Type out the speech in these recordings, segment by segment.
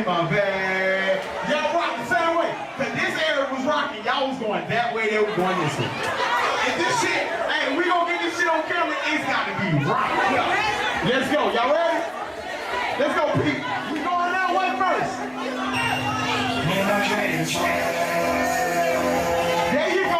my bag. Y'all rock the same way. Cause this era was rocking. Y'all was going that way, they were going this way. And this shit, hey, we gonna get this shit on camera, it's gotta be right. Let's go, y'all ready? Let's go, Pete. We going that way first. There you go.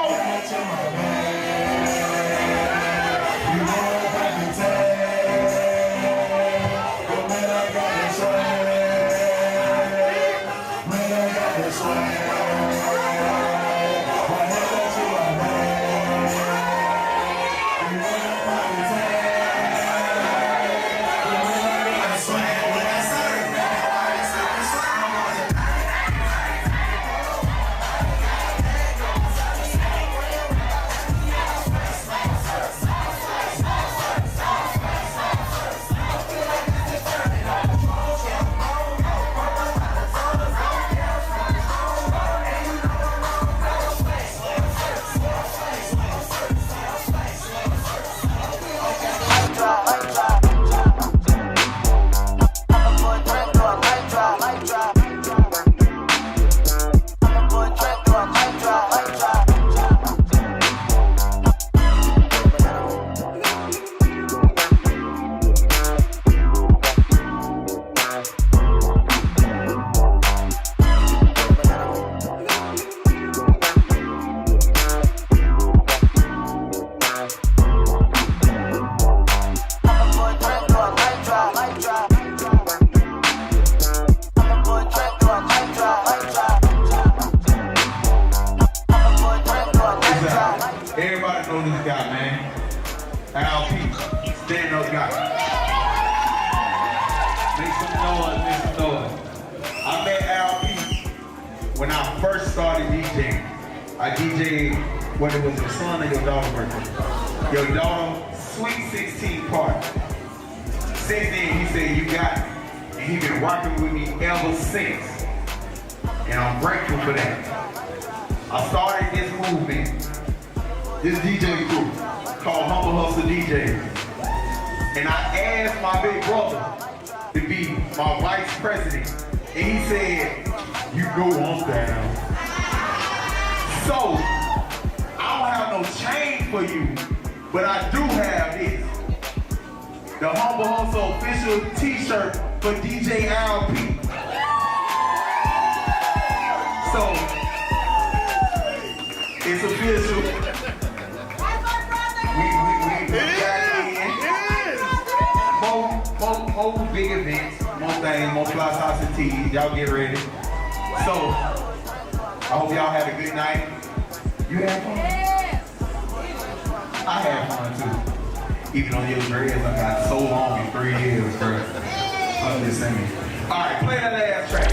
Everybody know this guy, man. LP, stand up guy. Make some noise, make some noise. I met LP when I first started DJing. I DJed when it was your son and your daughter's birthday. Your daughter, sweet 16 party. Since then, he said, you got it. And he's been rocking with me ever since. And I'm grateful for that. I started this movement, this DJ group called Humble Hustle DJs. And I asked my big brother to be my vice president. And he said, you go on down. So, I don't have no chain for you, but I do have this. The Humble Hustle official t-shirt for DJ LP. So, it's official. We got in. More big events, more things, more fly sauce and teas. Y'all get ready. So, I hope y'all had a good night. You had fun? I had fun too. Even though your dreads I got so long in 3 years, bro. I'm just saying. All right, play that last track.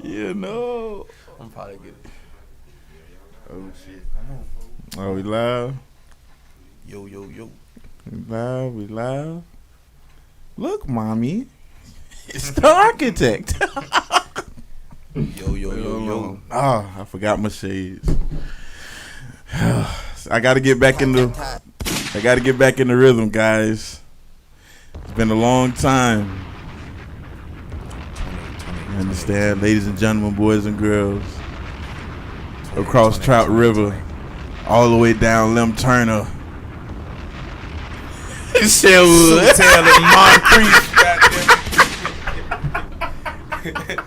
You know. I'm probably good. Oh shit. Oh, we live? Yo. We live. Look, mommy. It's the architect. Yo. Oh, I forgot my shades. I gotta get back in the rhythm, guys. It's been a long time. You understand, ladies and gentlemen, boys and girls, across Trout River, all the way down Lim Turner, Sherwood, Taylor, Moncrief, goddamn.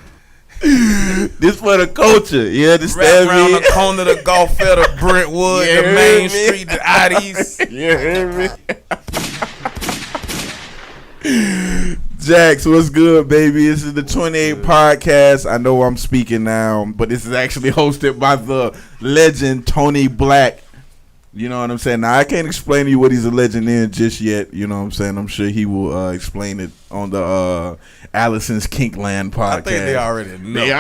This for the culture. You Rap understand around me? the corner, the Golf Fair, the Brentwood, You the heard Main me? Street, the IDs. You heard me? Jax, what's good, baby? This is the 28 podcast. I know I'm speaking now, but this is actually hosted by the legend Tony Black. You know what I'm saying? Now, I can't explain to you what he's a legend in just yet. You know what I'm saying? I'm sure he will explain it on the Allison's Kinkland podcast. I think they already know. They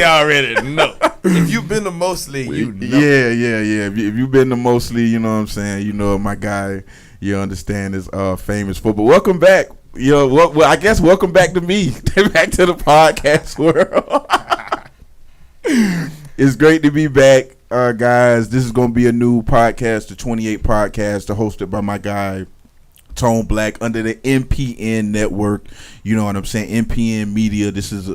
already know. If you've been to Mostly, you know. Yeah. If you've been to Mostly, you know what I'm saying? You know my guy, you understand, is famous for. But welcome back. Well, I guess welcome back to me. Back to the podcast world. It's great to be back. Guys, this is going to be a new podcast, the 28 podcast, hosted by my guy, Tone Black, under the MPN network. You know what I'm saying? MPN Media. This is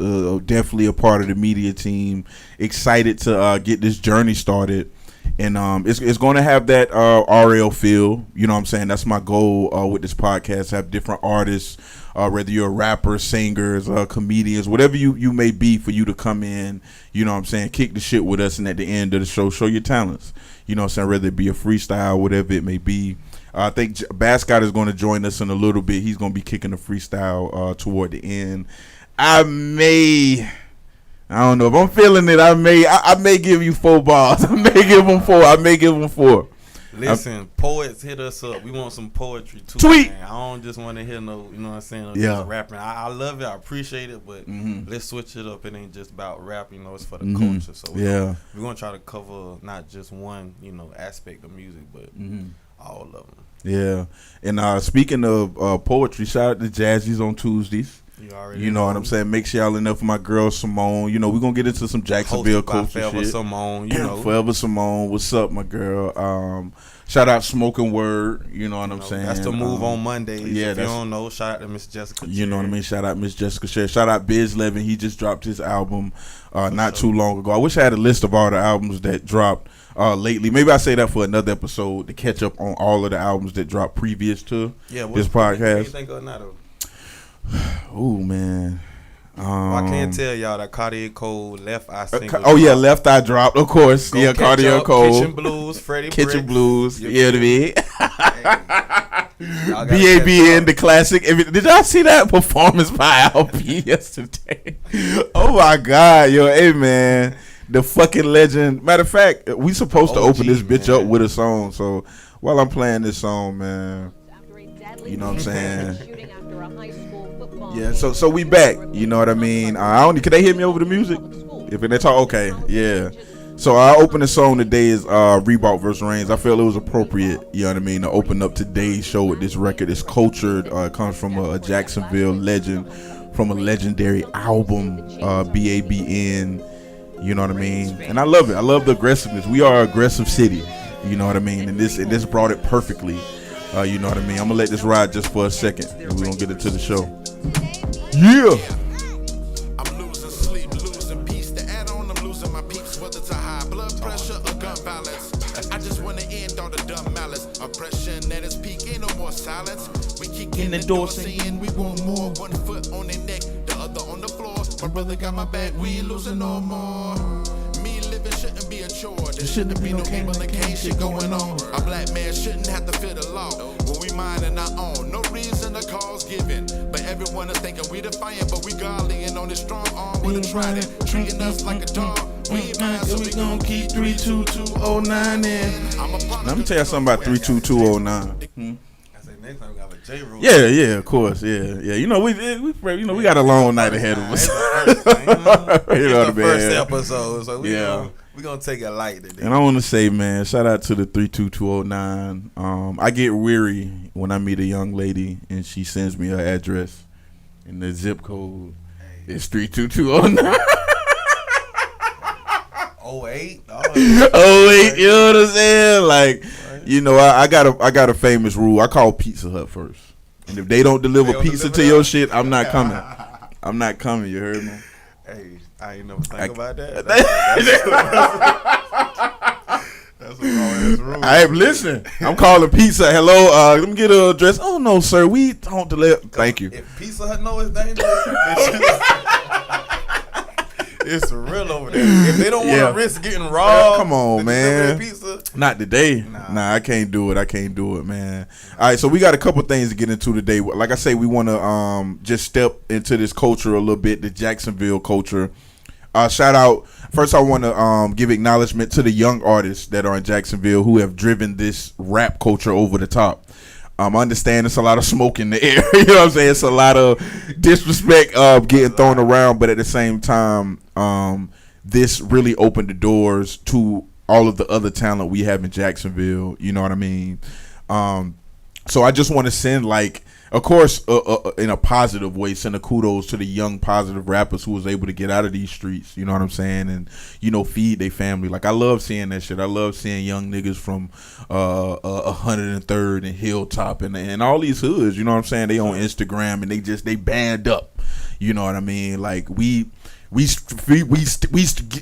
definitely a part of the media team. Excited to get this journey started. And it's going to have that RL feel. You know what I'm saying? That's my goal with this podcast. Have different artists, whether you're a rapper, singers, comedians, whatever you may be, for you to come in, you know what I'm saying, kick the shit with us, and at the end of the show your talents. You know what I'm saying? Whether it be a freestyle, whatever it may be. I think Bascott is going to join us in a little bit. He's going to be kicking the freestyle toward the end. I don't know if I'm feeling it. I may give you 4 bars. I may give them 4. Listen, poets, hit us up. We want some poetry too. Tweet. Man. I don't just want to hear no, you know what I'm saying, Yeah. rapping. I love it. I appreciate it, but let's switch it up. It ain't just about rap. You know, it's for the culture. So we're gonna try to cover not just one, aspect of music, but all of them. Yeah. And speaking of poetry, shout out to Jazzy's on Tuesdays. You know what I'm saying? Make sure y'all in there for my girl Simone. You know, we're going to get into some Jacksonville culture Forever shit. Simone, Forever Simone. What's up, my girl? Shout out Smoking Word. You know what I'm saying? That's the move on Mondays. Yeah, if you don't know, shout out to Miss Jessica. You know what I mean? Shout out Miss Jessica Cher. Shout out Biz Levin. He just dropped his album too long ago. I wish I had a list of all the albums that dropped lately. Maybe I say that for another episode to catch up on all of the albums that dropped previous to this podcast. What do you think of that? Oh man, I can't tell y'all that Cartier Cole Left Eye single. Left Eye dropped, of course. Go Cartier Cole, Kitchen Blues, Freddy, Kitchen Bricks. Blues. You know what I mean? Hey, BABN, the classic. Did y'all see that performance by LP yesterday? Oh my God, yo, hey man, the fucking legend. Matter of fact, we supposed to open this bitch up with a song. So while I'm playing this song, man, you know what I'm saying? Yeah, so we back. You know what I mean? Can they hear me over the music? If they talk, okay, yeah. So our opening song today is Reebok vs. Reigns. I feel it was appropriate, you know what I mean, to open up today's show with this record. It's cultured. It comes from a Jacksonville legend, from a legendary album, BABN. You know what I mean? And I love it. I love the aggressiveness. We are an aggressive city. You know what I mean? And this brought it perfectly. You know what I mean? I'm gonna let this ride just for a second, and we're gonna get into the show. Yeah. I'm losing sleep, losing peace. To add on, I'm losing my peeps. Whether it's a high blood pressure or gun violence, I just wanna end all the dumb malice. Oppression at its peak, ain't no more silence. We keep in the door saying we want more. 1 foot on their neck, the other on the floor. My brother got my back, we ain't losing no more. Me living shouldn't be a chore. There shouldn't be no cable and cane shit going on. A black man shouldn't have to fear the law when we minding our own. No reason the cause given, but everyone is thinking we defiant, but we godly and on this strong arm with a trident, treating us like a dog. We ain't mind, so we gon' keep 32209 in. Let me tell you something about 32209. I say next time we got a J Rule. Yeah, of course, yeah. You know, we got a long night ahead of us. You know what I mean? First episode, so we gonna take it light today. And I want to say, man, shout out to the 32209. I get weary when I meet a young lady and she sends me her address and the zip code is 32209. 08? Oh wait, you know what I'm saying? Like, you know, I got a famous rule. I call Pizza Hut first, and if they don't deliver pizza to your shit, I'm not coming. I'm not coming. You heard me? Hey, I ain't never think about that. That's a long-ass rule. Hey, listen, I'm calling Pizza. Hello, let me get an address. Oh no, sir, we don't deliver. Thank you. If Pizza Hut know it's dangerous, It's real over there. If they don't want to risk getting robbed, come on, man. Pizza, not today. Nah, I can't do it, man. All right, so we got a couple things to get into today. Like I say, we want to just step into this culture a little bit, the Jacksonville culture. Shout out. First, I want to give acknowledgement to the young artists that are in Jacksonville who have driven this rap culture over the top. I understand it's a lot of smoke in the air. You know what I'm saying? It's a lot of disrespect getting thrown around, but at the same time, this really opened the doors to all of the other talent we have in Jacksonville. You know what I mean? So I just want to send, like, of course, in a positive way, send a kudos to the young positive rappers who was able to get out of these streets, you know what I'm saying, and, you know, feed their family. Like, I love seeing that shit. I love seeing young niggas from 103rd and Hilltop and all these hoods, you know what I'm saying, they on Instagram and they band up, you know what I mean. Like, we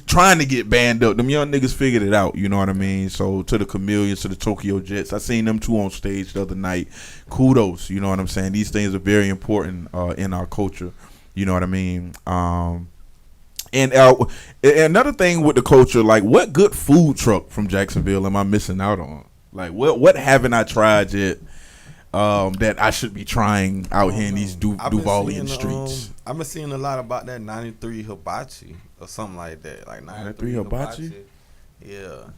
trying to get banned up. Them young niggas figured it out, you know what I mean? So to the Chameleons, to the Tokyo Jets, I seen them two on stage the other night. Kudos, you know what I'm saying? These things are very important in our culture, you know what I mean? And another thing with the culture, like, what good food truck from Jacksonville am I missing out on? Like, what haven't I tried yet that I should be trying out here in these Duvalian streets? I've been seeing a lot about that 93 Hibachi or something like that. Like 93 Hibachi? Yeah.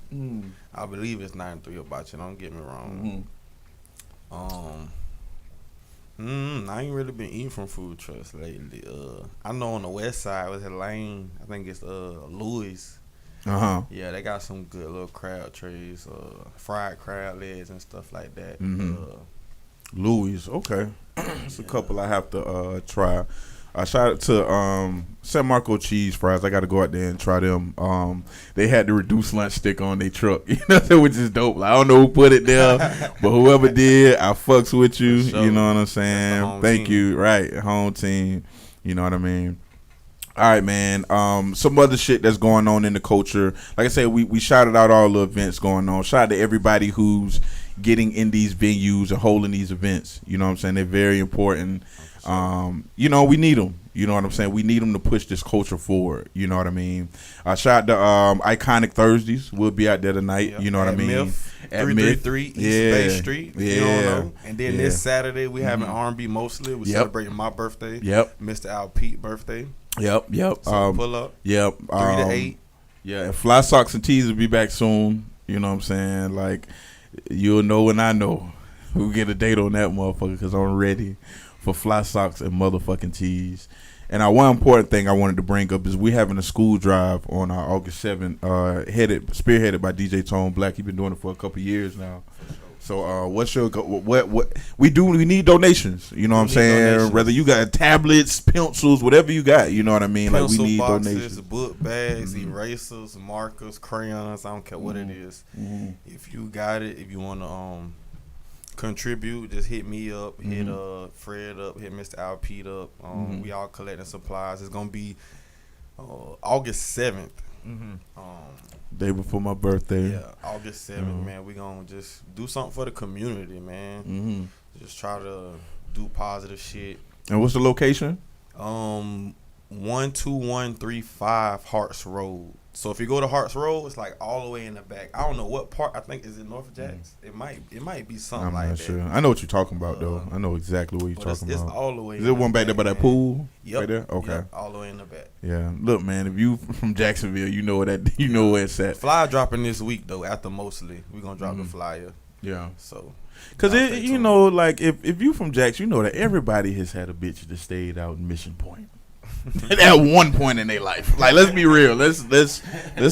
I believe it's 93 Hibachi, don't get me wrong. I ain't really been eating from food trucks lately. I know on the west side was a lane, I think it's Louis. Yeah, they got some good little crab trays, fried crab legs and stuff like that. Louis, okay. It's a couple I have to try. I shout out to San Marco cheese fries. I got to go out there and try them. They had the reduced lunch stick on their truck, you know, which is dope. Like, I don't know who put it there, but whoever did, I fucks with you. Sure. You know what I'm saying? Thank you. Right, home team. You know what I mean? All right, man. Some other shit that's going on in the culture. Like I said, we shouted out all the events going on. Shout out to everybody who's getting in these venues and holding these events. You know what I'm saying? They're very important. You know, we need them. You know what I'm saying? We need them to push this culture forward. You know what I mean? Shout out to Iconic Thursdays. We'll be out there tonight. Yep. You know what I mean? At 333 East Bay Street. Yeah. You don't know. And then this Saturday, we having R&B mostly. We're celebrating my birthday. Yep. Mr. Al Pete birthday. Yep. So pull up. Yep. 3 to 8. Yeah. And Fly Socks and Tees will be back soon. You know what I'm saying? Like, you'll know when I know. We'll get a date on that motherfucker because I'm ready for Fly Socks and motherfucking Tees. And one important thing I wanted to bring up is we having a school drive on August 7th, spearheaded by DJ Tone Black. He's been doing it for a couple years now. So what we need donations. You know what I'm saying? Donations. Whether you got tablets, pencils, whatever you got, you know what I mean? Pencil like we need boxes, donations. Book bags, erasers, markers, crayons. I don't care what it is. If you got it, if you want to contribute, just hit me up, hit Fred up, hit Mr. Al Pete up. We all collecting supplies. It's gonna be August 7th. Day before my birthday. Yeah, August 7th, man. We gonna just do something for the community, man. Just try to do positive shit. And what's the location? 12135 Harts Road. So if you go to Harts Road, it's like all the way in the back. I don't know what part. I think is it North Jacks. It might be something like that. I'm not sure. I know what you're talking about though. I know exactly what you're talking about. It's all the way. Is it one back there by that pool? Yep. Right there. Okay. Yep, all the way in the back. Yeah. Look, man. If you from Jacksonville, you know where it's at. Flyer dropping this week though. After mostly, we're gonna drop the flyer. Yeah. So. Cause you know, like if you from Jacks, you know that everybody has had a bitch that stayed out in Mission Point. At one point in their life, like let's be real, let's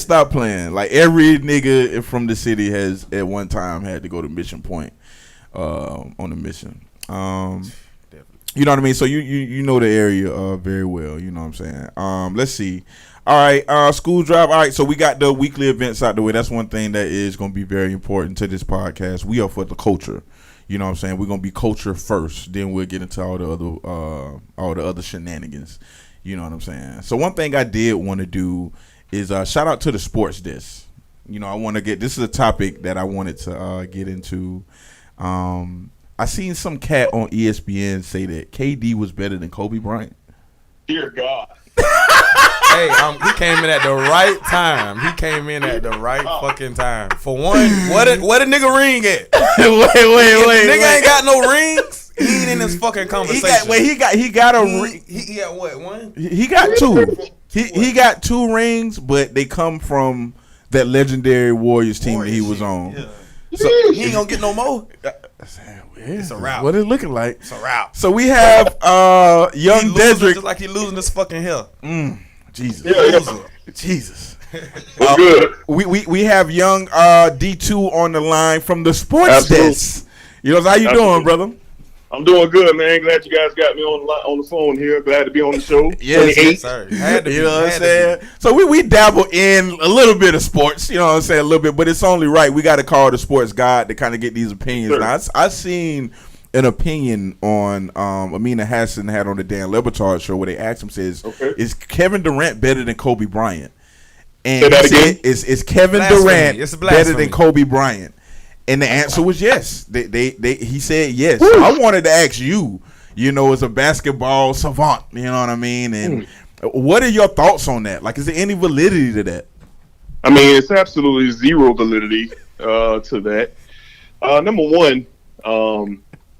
stop playing. Like every nigga from the city has at one time had to go to Mission Point, on a mission. You know what I mean? So you know the area very well. You know what I'm saying? Let's see. All right, school drive. All right, so we got the weekly events out the way. That's one thing that is going to be very important to this podcast. We are for the culture. You know what I'm saying? We're going to be culture first, then we'll get into all the other shenanigans. You know what I'm saying? So one thing I did want to do is shout out to the sports desk. You know, I want to this is a topic that I wanted to get into. I seen some cat on ESPN say that KD was better than Kobe Bryant. Dear God. Hey, he came in at the right time. He came in at the right fucking time. For one, what a nigga ring at? wait. Nigga ain't got no rings. He ain't in this fucking conversation. He got a ring. He got what, one? He got two. He got 2 rings, but they come from that legendary Warriors team that he was on. Yeah. So He ain't gonna get no more. It's a wrap. What it looking like? It's a wrap. So we have young Dedrick. Just like he losing this fucking hair. Jesus. Good. We have young D2 on the line from the sports desk. You know how you doing, brother? I'm doing good, man. Glad you guys got me on the phone here. Glad to be on the show. Yes, sir. You know what I'm saying? So we dabble in a little bit of sports, you know what I'm saying, a little bit, but it's only right. We got to call the sports guy to kind of get these opinions. Sure. Now, I seen an opinion on Amina Hassan had on the Dan Le Batard show where they asked him, says, is Kevin Durant better than Kobe Bryant? And Say that he said, again? is Kevin Blasphemy. It's Durant blasphemy. better than Kobe Bryant? And the answer was yes. He said yes. So I wanted to ask you, you know, as a basketball savant, you know what I mean? And what are your thoughts on that? Like, is there any validity to that? I mean, it's absolutely zero validity to that. Number one,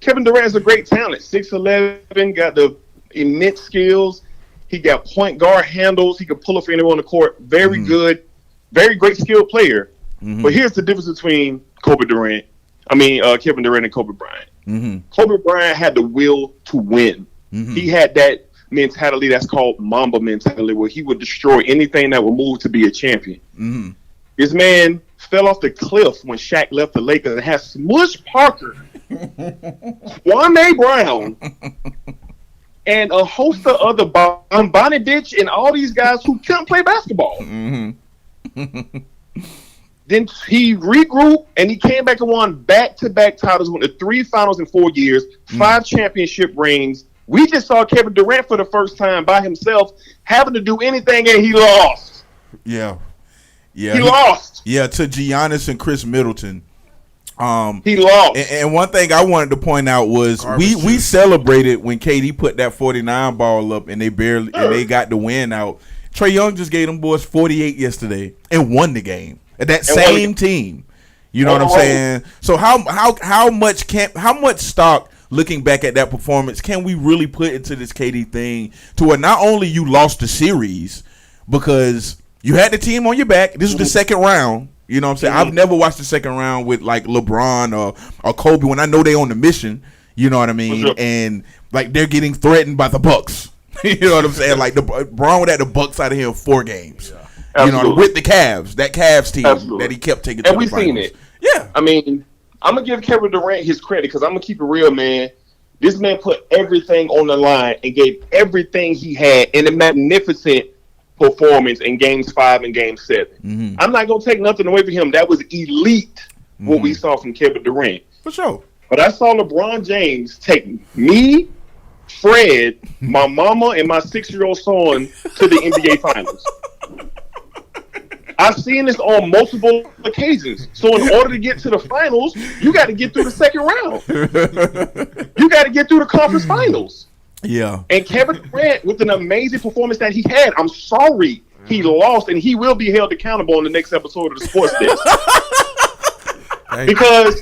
Kevin Durant is a great talent. 6'11", got the immense skills. He got point guard handles. He can pull up for anyone on the court. Very good, very great skilled player. But here's the difference between Kevin Durant and Kobe Bryant. Kobe Bryant had the will to win. He had that mentality that's called Mamba mentality, where he would destroy anything that would move to be a champion. This man fell off the cliff when Shaq left the Lakers and had Smush Parker, Kwame Brown, and a host of other Bonadich and all these guys who couldn't play basketball. Then he regrouped and he came back and won back-to-back titles, won the 3 finals in 4 years, 5 championship rings. We just saw Kevin Durant for the first time by himself having to do anything, and he lost. Yeah. He lost. Yeah, to Giannis and Chris Middleton. He lost. And one thing I wanted to point out was we celebrated when KD put that 49 ball up and they got the win out. Trae Young just gave them boys 48 yesterday and won the game. That same team, you know what I'm saying? So how much stock, looking back at that performance, can we really put into this KD thing to where not only you lost the series because you had the team on your back. This was the second round. You know what I'm saying? I've never watched the second round with like LeBron or Kobe when I know they on the mission. You know what I mean? And like they're getting threatened by the Bucks. You know what I'm saying? Like Braun would have the Bucks out of here in 4 games. Yeah. You know, with the Cavs, that Cavs team that he kept taking to the finals. And we've seen it. Yeah. I mean, I'm going to give Kevin Durant his credit because I'm going to keep it real, man. This man put everything on the line and gave everything he had in a magnificent performance in Games 5 and Game 7. I'm not going to take nothing away from him. That was elite, what we saw from Kevin Durant. For sure. But I saw LeBron James take me, Fred, my mama, and my 6-year-old son to the NBA Finals. I've seen this on multiple occasions. So in order to get to the finals, you got to get through the second round. You got to get through the conference finals. Yeah. And Kevin Durant, with an amazing performance that he had, I'm sorry he lost, and he will be held accountable in the next episode of the Sports Desk. Because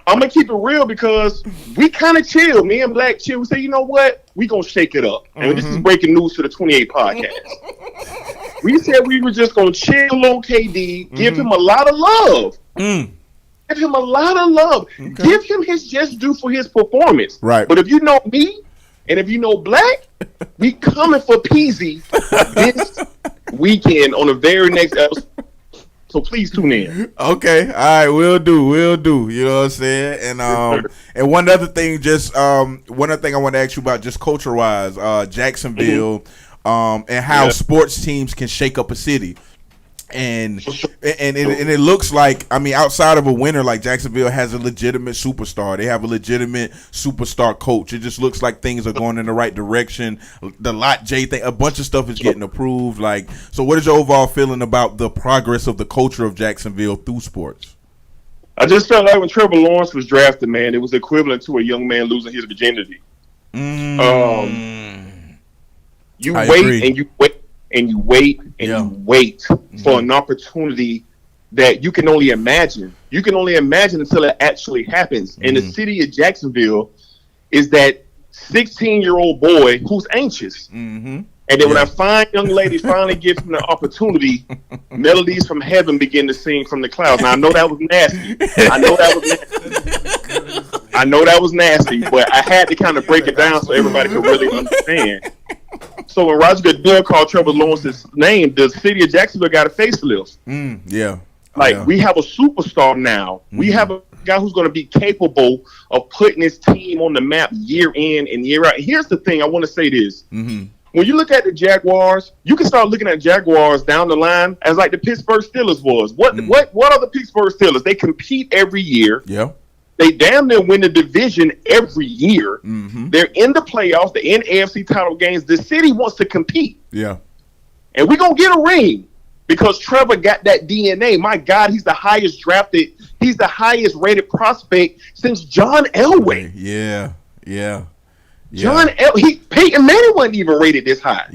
I'm going to keep it real because we kind of chill. Me and Black chill. We say, you know what? We going to shake it up. And this is breaking news to the 28 podcast. We said we were just going to chill on KD, give him a lot of love. Give him a lot of love. Okay. Give him his just due for his performance. Right. But if you know me, and if you know Black, we coming for Peasy this weekend on the very next episode. So please tune in. Okay, all right, we'll do. You know what I'm saying? And one other thing, one other thing I want to ask you about, just culture wise, Jacksonville, and how sports teams can shake up a city. And it looks like, I mean, outside of a winner, like Jacksonville has a legitimate superstar. They have a legitimate superstar coach. It just looks like things are going in the right direction. The Lot J thing, a bunch of stuff is getting approved. Like, so what is your overall feeling about the progress of the culture of Jacksonville through sports? I just felt like when Trevor Lawrence was drafted, man, it was equivalent to a young man losing his virginity. You wait and you wait. and you wait and you wait for an opportunity that you can only imagine. You can only imagine until it actually happens. And the city of Jacksonville is that 16-year-old boy who's anxious. And then when I find young lady finally gives him the opportunity, melodies from heaven begin to sing from the clouds. Now I know that was nasty. I know that was nasty, but I had to kind of break it down so everybody could really understand. So when Roger Goodell called Trevor Lawrence's name, the city of Jacksonville got a facelift. We have a superstar now. We have a guy who's going to be capable of putting his team on the map year in and year out. Here's the thing. I want to say this. When you look at the Jaguars, you can start looking at Jaguars down the line as like the Pittsburgh Steelers was. What are the Pittsburgh Steelers? They compete every year. They damn near win the division every year. They're in the playoffs. They're in AFC title games. The city wants to compete. And we're going to get a ring because Trevor got that DNA. My God, he's the highest drafted. He's the highest rated prospect since John Elway. Peyton Manning wasn't even rated this high.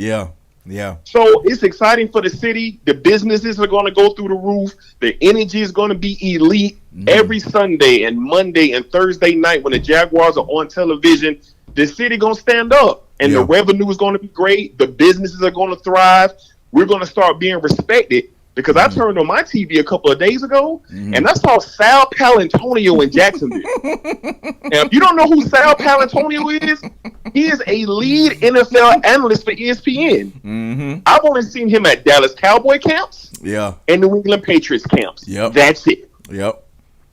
So it's exciting for the city. The businesses are going to go through the roof. The energy is going to be elite. Every Sunday and Monday and Thursday night when the Jaguars are on television, the city going to stand up. And the revenue is going to be great. The businesses are going to thrive. We're going to start being respected. Because I turned on my TV a couple of days ago, and I saw Sal Palantonio in Jacksonville. Now, if you don't know who Sal Palantonio is, he is a lead NFL analyst for ESPN. I've only seen him at Dallas Cowboy camps and New England Patriots camps. That's it.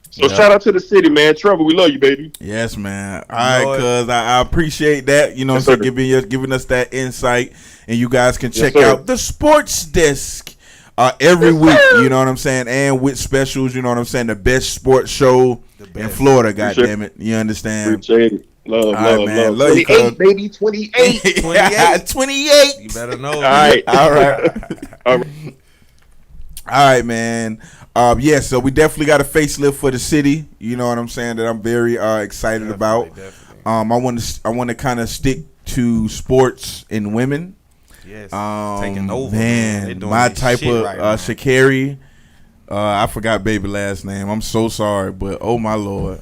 So shout out to the city, man. Trevor, we love you, baby. Yes, man. All right, cuz I appreciate that. You know, so giving us that insight, and you guys can check out the Sports Desk. Every week, you know what I'm saying, and with specials, you know what I'm saying, the best sports show in Florida, goddammit. You understand? Appreciate it. Love. 28, baby, 28. 28. You better know. All right. All right, man. So we definitely got a facelift for the city, you know what I'm saying, that I'm very excited about. I want to kind of stick to sports and women. Taking over, man. My type of right Sha'Carri. I forgot baby last name. I'm so sorry, but oh my Lord,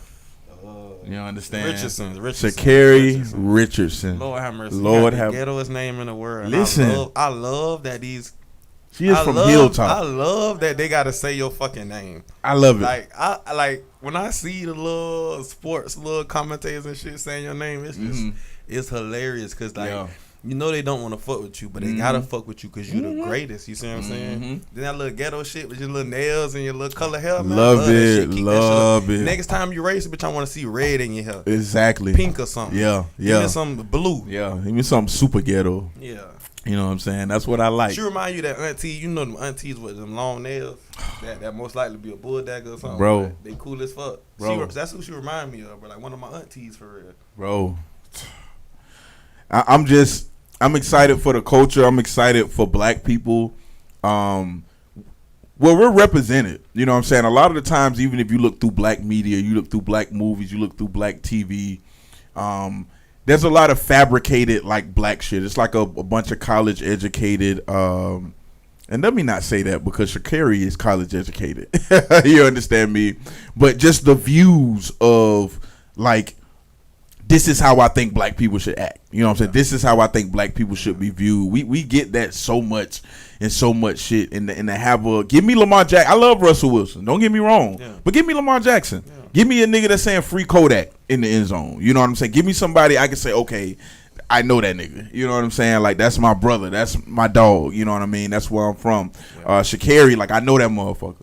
you understand? Richardson. Sha'Carri Richardson. Lord have mercy. Lord have ghettoest name in the world. Listen, I love that these. She is from Hilltop. I love that they gotta say your fucking name. I love it. I like when I see the little sports little commentators and shit saying your name. It's just it's hilarious because you know they don't want to fuck with you, but they gotta fuck with you because you the greatest. You see what I'm saying? Then that little ghetto shit with your little nails and your little color hair. Man, love it. Love it. Next time you race, bitch, I want to see red in your hair. Exactly. Pink or something. Give me some blue. Give me something super ghetto. You know what I'm saying? That's what I like. She remind you that auntie, you know them aunties with them long nails. that most likely be a bulldagger or something. Bro. They cool as fuck. Bro. That's who she remind me of, bro. Like one of my aunties for real. Bro. I'm excited for the culture. I'm excited for black people. Well, we're represented. You know what I'm saying? A lot of the times, even if you look through black media, you look through black movies, you look through black TV, there's a lot of fabricated like black shit. It's like a bunch of college educated, and let me not say that because Sha'Carri is college educated. You understand me? But just the views of like, this is how I think black people should act. You know what I'm saying? This is how I think black people should be viewed. We get that so much and so much shit. And to have give me Lamar Jackson. I love Russell Wilson. Don't get me wrong. But give me Lamar Jackson. Give me a nigga that's saying free Kodak in the end zone. You know what I'm saying? Give me somebody I can say, okay, I know that nigga. You know what I'm saying? Like, that's my brother. That's my dog. You know what I mean? That's where I'm from. Sha'Carri, like, I know that motherfucker.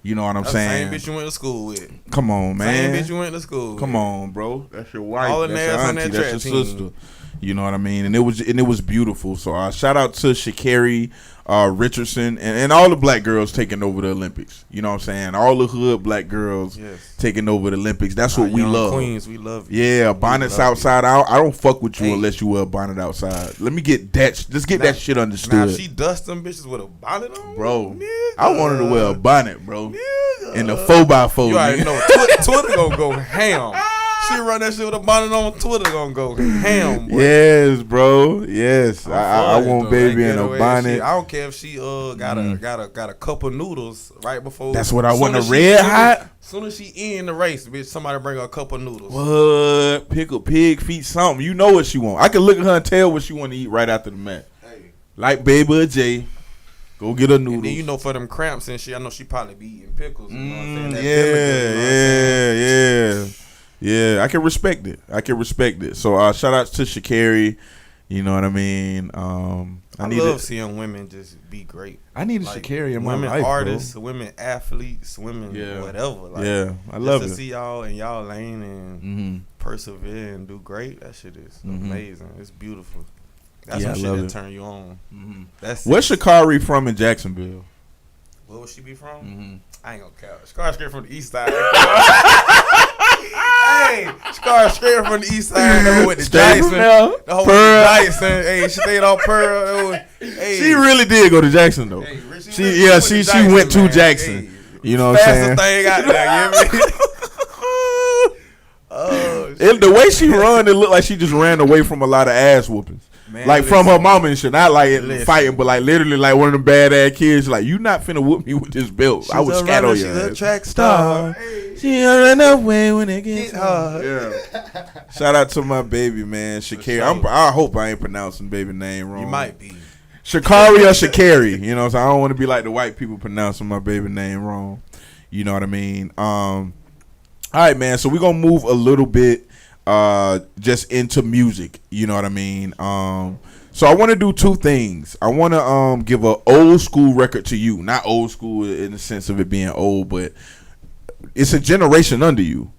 You know what I'm saying? Same bitch you went to school with. Come on, man. Same bitch you went to school with. Come on, bro. That's your wife. All the that's nails your on auntie. that That's track your team. sister. You know what I mean? And it was beautiful. So shout out to Sha'Carri Richardson and all the black girls taking over the Olympics. You know what I'm saying? All the hood black girls taking over the Olympics. That's what we love. Queens, we love you. Yeah, bonnets outside. I don't fuck with you unless you wear a bonnet outside. Let me get that. Let's get that shit understood. Now, if she dust them bitches with a bonnet on, bro. Nigga. I want her to wear a bonnet, bro. Nigga. And a 4x4. You already know. Twitter gonna go ham. She run that shit with a bonnet on Twitter, gonna go ham. Boy. Yes, bro. Yes, I want baby in a bonnet. I don't care if she got a cup of noodles right before. That's what I want. A red hot. Soon as she in the race, bitch, somebody bring her a cup of noodles. What? Pickle pig feet, something. You know what she want. I can look at her and tell what she want to eat right after the match. Hey. Like Baby or Jay. Go get her noodles. And then you know for them cramps and shit, I know she probably be eating pickles. You know what I'm saying? Yeah. I can respect it. So shout out to Sha'Carri. You know what I mean? I love seeing women just be great. I need a Sha'Carri in my life, women artists, women athletes, women whatever. Like, I love just it. to see y'all in y'all lane and persevere and do great. That shit is amazing. It's beautiful. That's some shit that turn you on. That's Where's Sha'Carri from in Jacksonville? Where would she be from? I ain't gonna count. Sha'Carri straight from the east side. Hey, Sha'Carri straight from the east side. Never went to Jackson. The whole Jackson. Hey, she stayed on Pearl. Hey. She really did go to Jackson though. Hey, she went to Jackson. Hey, you know what I'm saying? Fastest thing out there. You hear me? Oh, shit. The way she run, it looked like she just ran away from a lot of ass whoopings. Man, like from her mama and shit. Not like fighting, but like literally like one of them bad ass kids. Like, you not finna whoop me with this belt. I would scat on you. She's a track star. Hey. She run away when it gets hard. Yeah. Shout out to my baby, man. Sha'Carri. I hope I ain't pronouncing baby name wrong. You might be. Sha'Carri or Sha'Carri. You know what I'm saying? I don't want to be like the white people pronouncing my baby name wrong. You know what I mean? All right, man. So we're gonna move a little bit just into music, you know what I mean? So I want to do two things. I want to give an old school record to you, not old school in the sense of it being old, but it's a generation under you.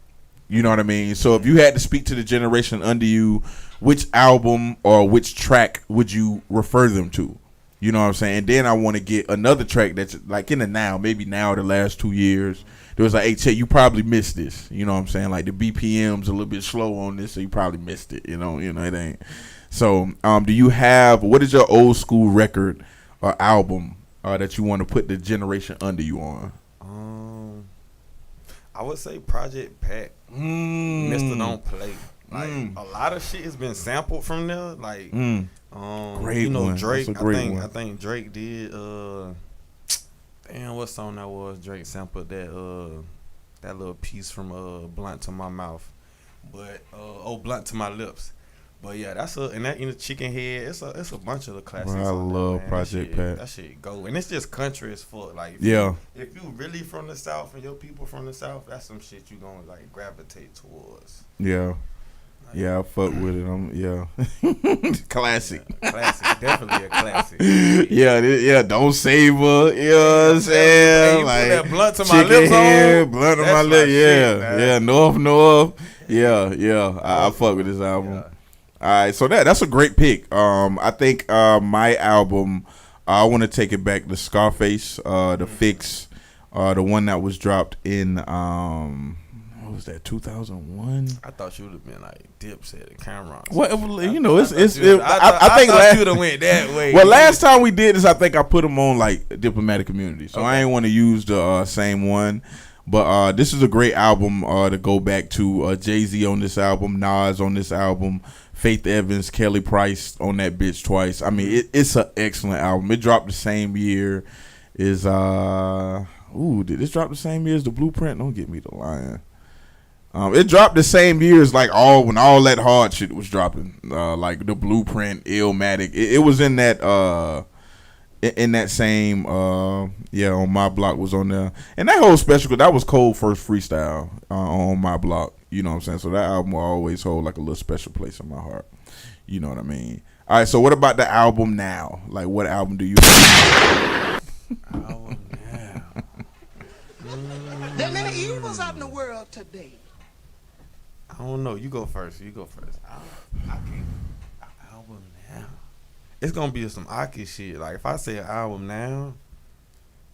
You know what I mean? So if you had to speak to the generation under you, which album or which track would you refer them to? You know what I'm saying? And then I want to get another track that's like in the now, maybe now the last 2 years. There was like, hey, Chet, you probably missed this. You know what I'm saying? Like the BPM's a little bit slow on this, so you probably missed it. You know, it ain't. So, do you have, what is your old school record or album that you want to put the generation under you on? I would say Project Pat. Mr. Don't Play. Like a lot of shit has been sampled from there. Like, great you know, one. Drake. I think Drake did. Damn, what song that was? Drake sampled that little piece from Blunt to My Mouth, but Blunt to My Lips. But yeah, that's in the Chicken Head. It's a bunch of the classics. Bro, I love Project Pat. That shit go, and it's just country as fuck. Like if you really from the South and your people from the South, that's some shit you gonna like gravitate towards. Yeah. Yeah, I fuck with it. Classic. Classic, definitely a classic. Yeah, don't save her. You know what I'm saying? Like that Blunt to My Lips on. Blunt to My Lips. Yeah, North. Yeah. I fuck with this album. Yeah. All right, so that's a great pick. I think my album, I want to take it back to Scarface, the Fix, the one that was dropped in what was that, 2001? I thought you would have been like Dipset and Cameron. Well, you know, I think you would have went that way. Well, last time we did this, I think I put them on like Diplomatic Community, so I ain't want to use the same one. But this is a great album to go back to. Jay-Z on this album, Nas on this album, Faith Evans, Kelly Price on that bitch twice. I mean, it's an excellent album. It dropped the same year as did this drop the same year as The Blueprint? Don't get me the lying. It dropped the same year as like when all that hard shit was dropping, like The Blueprint, Illmatic. It was in that same On My Block was on there, and that whole special, that was Cold first freestyle on My Block. You know what I'm saying? So that album will always hold like a little special place in my heart. You know what I mean? All right. So what about the album now? Like, what album do you? Album now. There are many evils out in the world today. I don't know. You go first. I can't. Album now. It's gonna be some Aki shit. Like if I say an album now,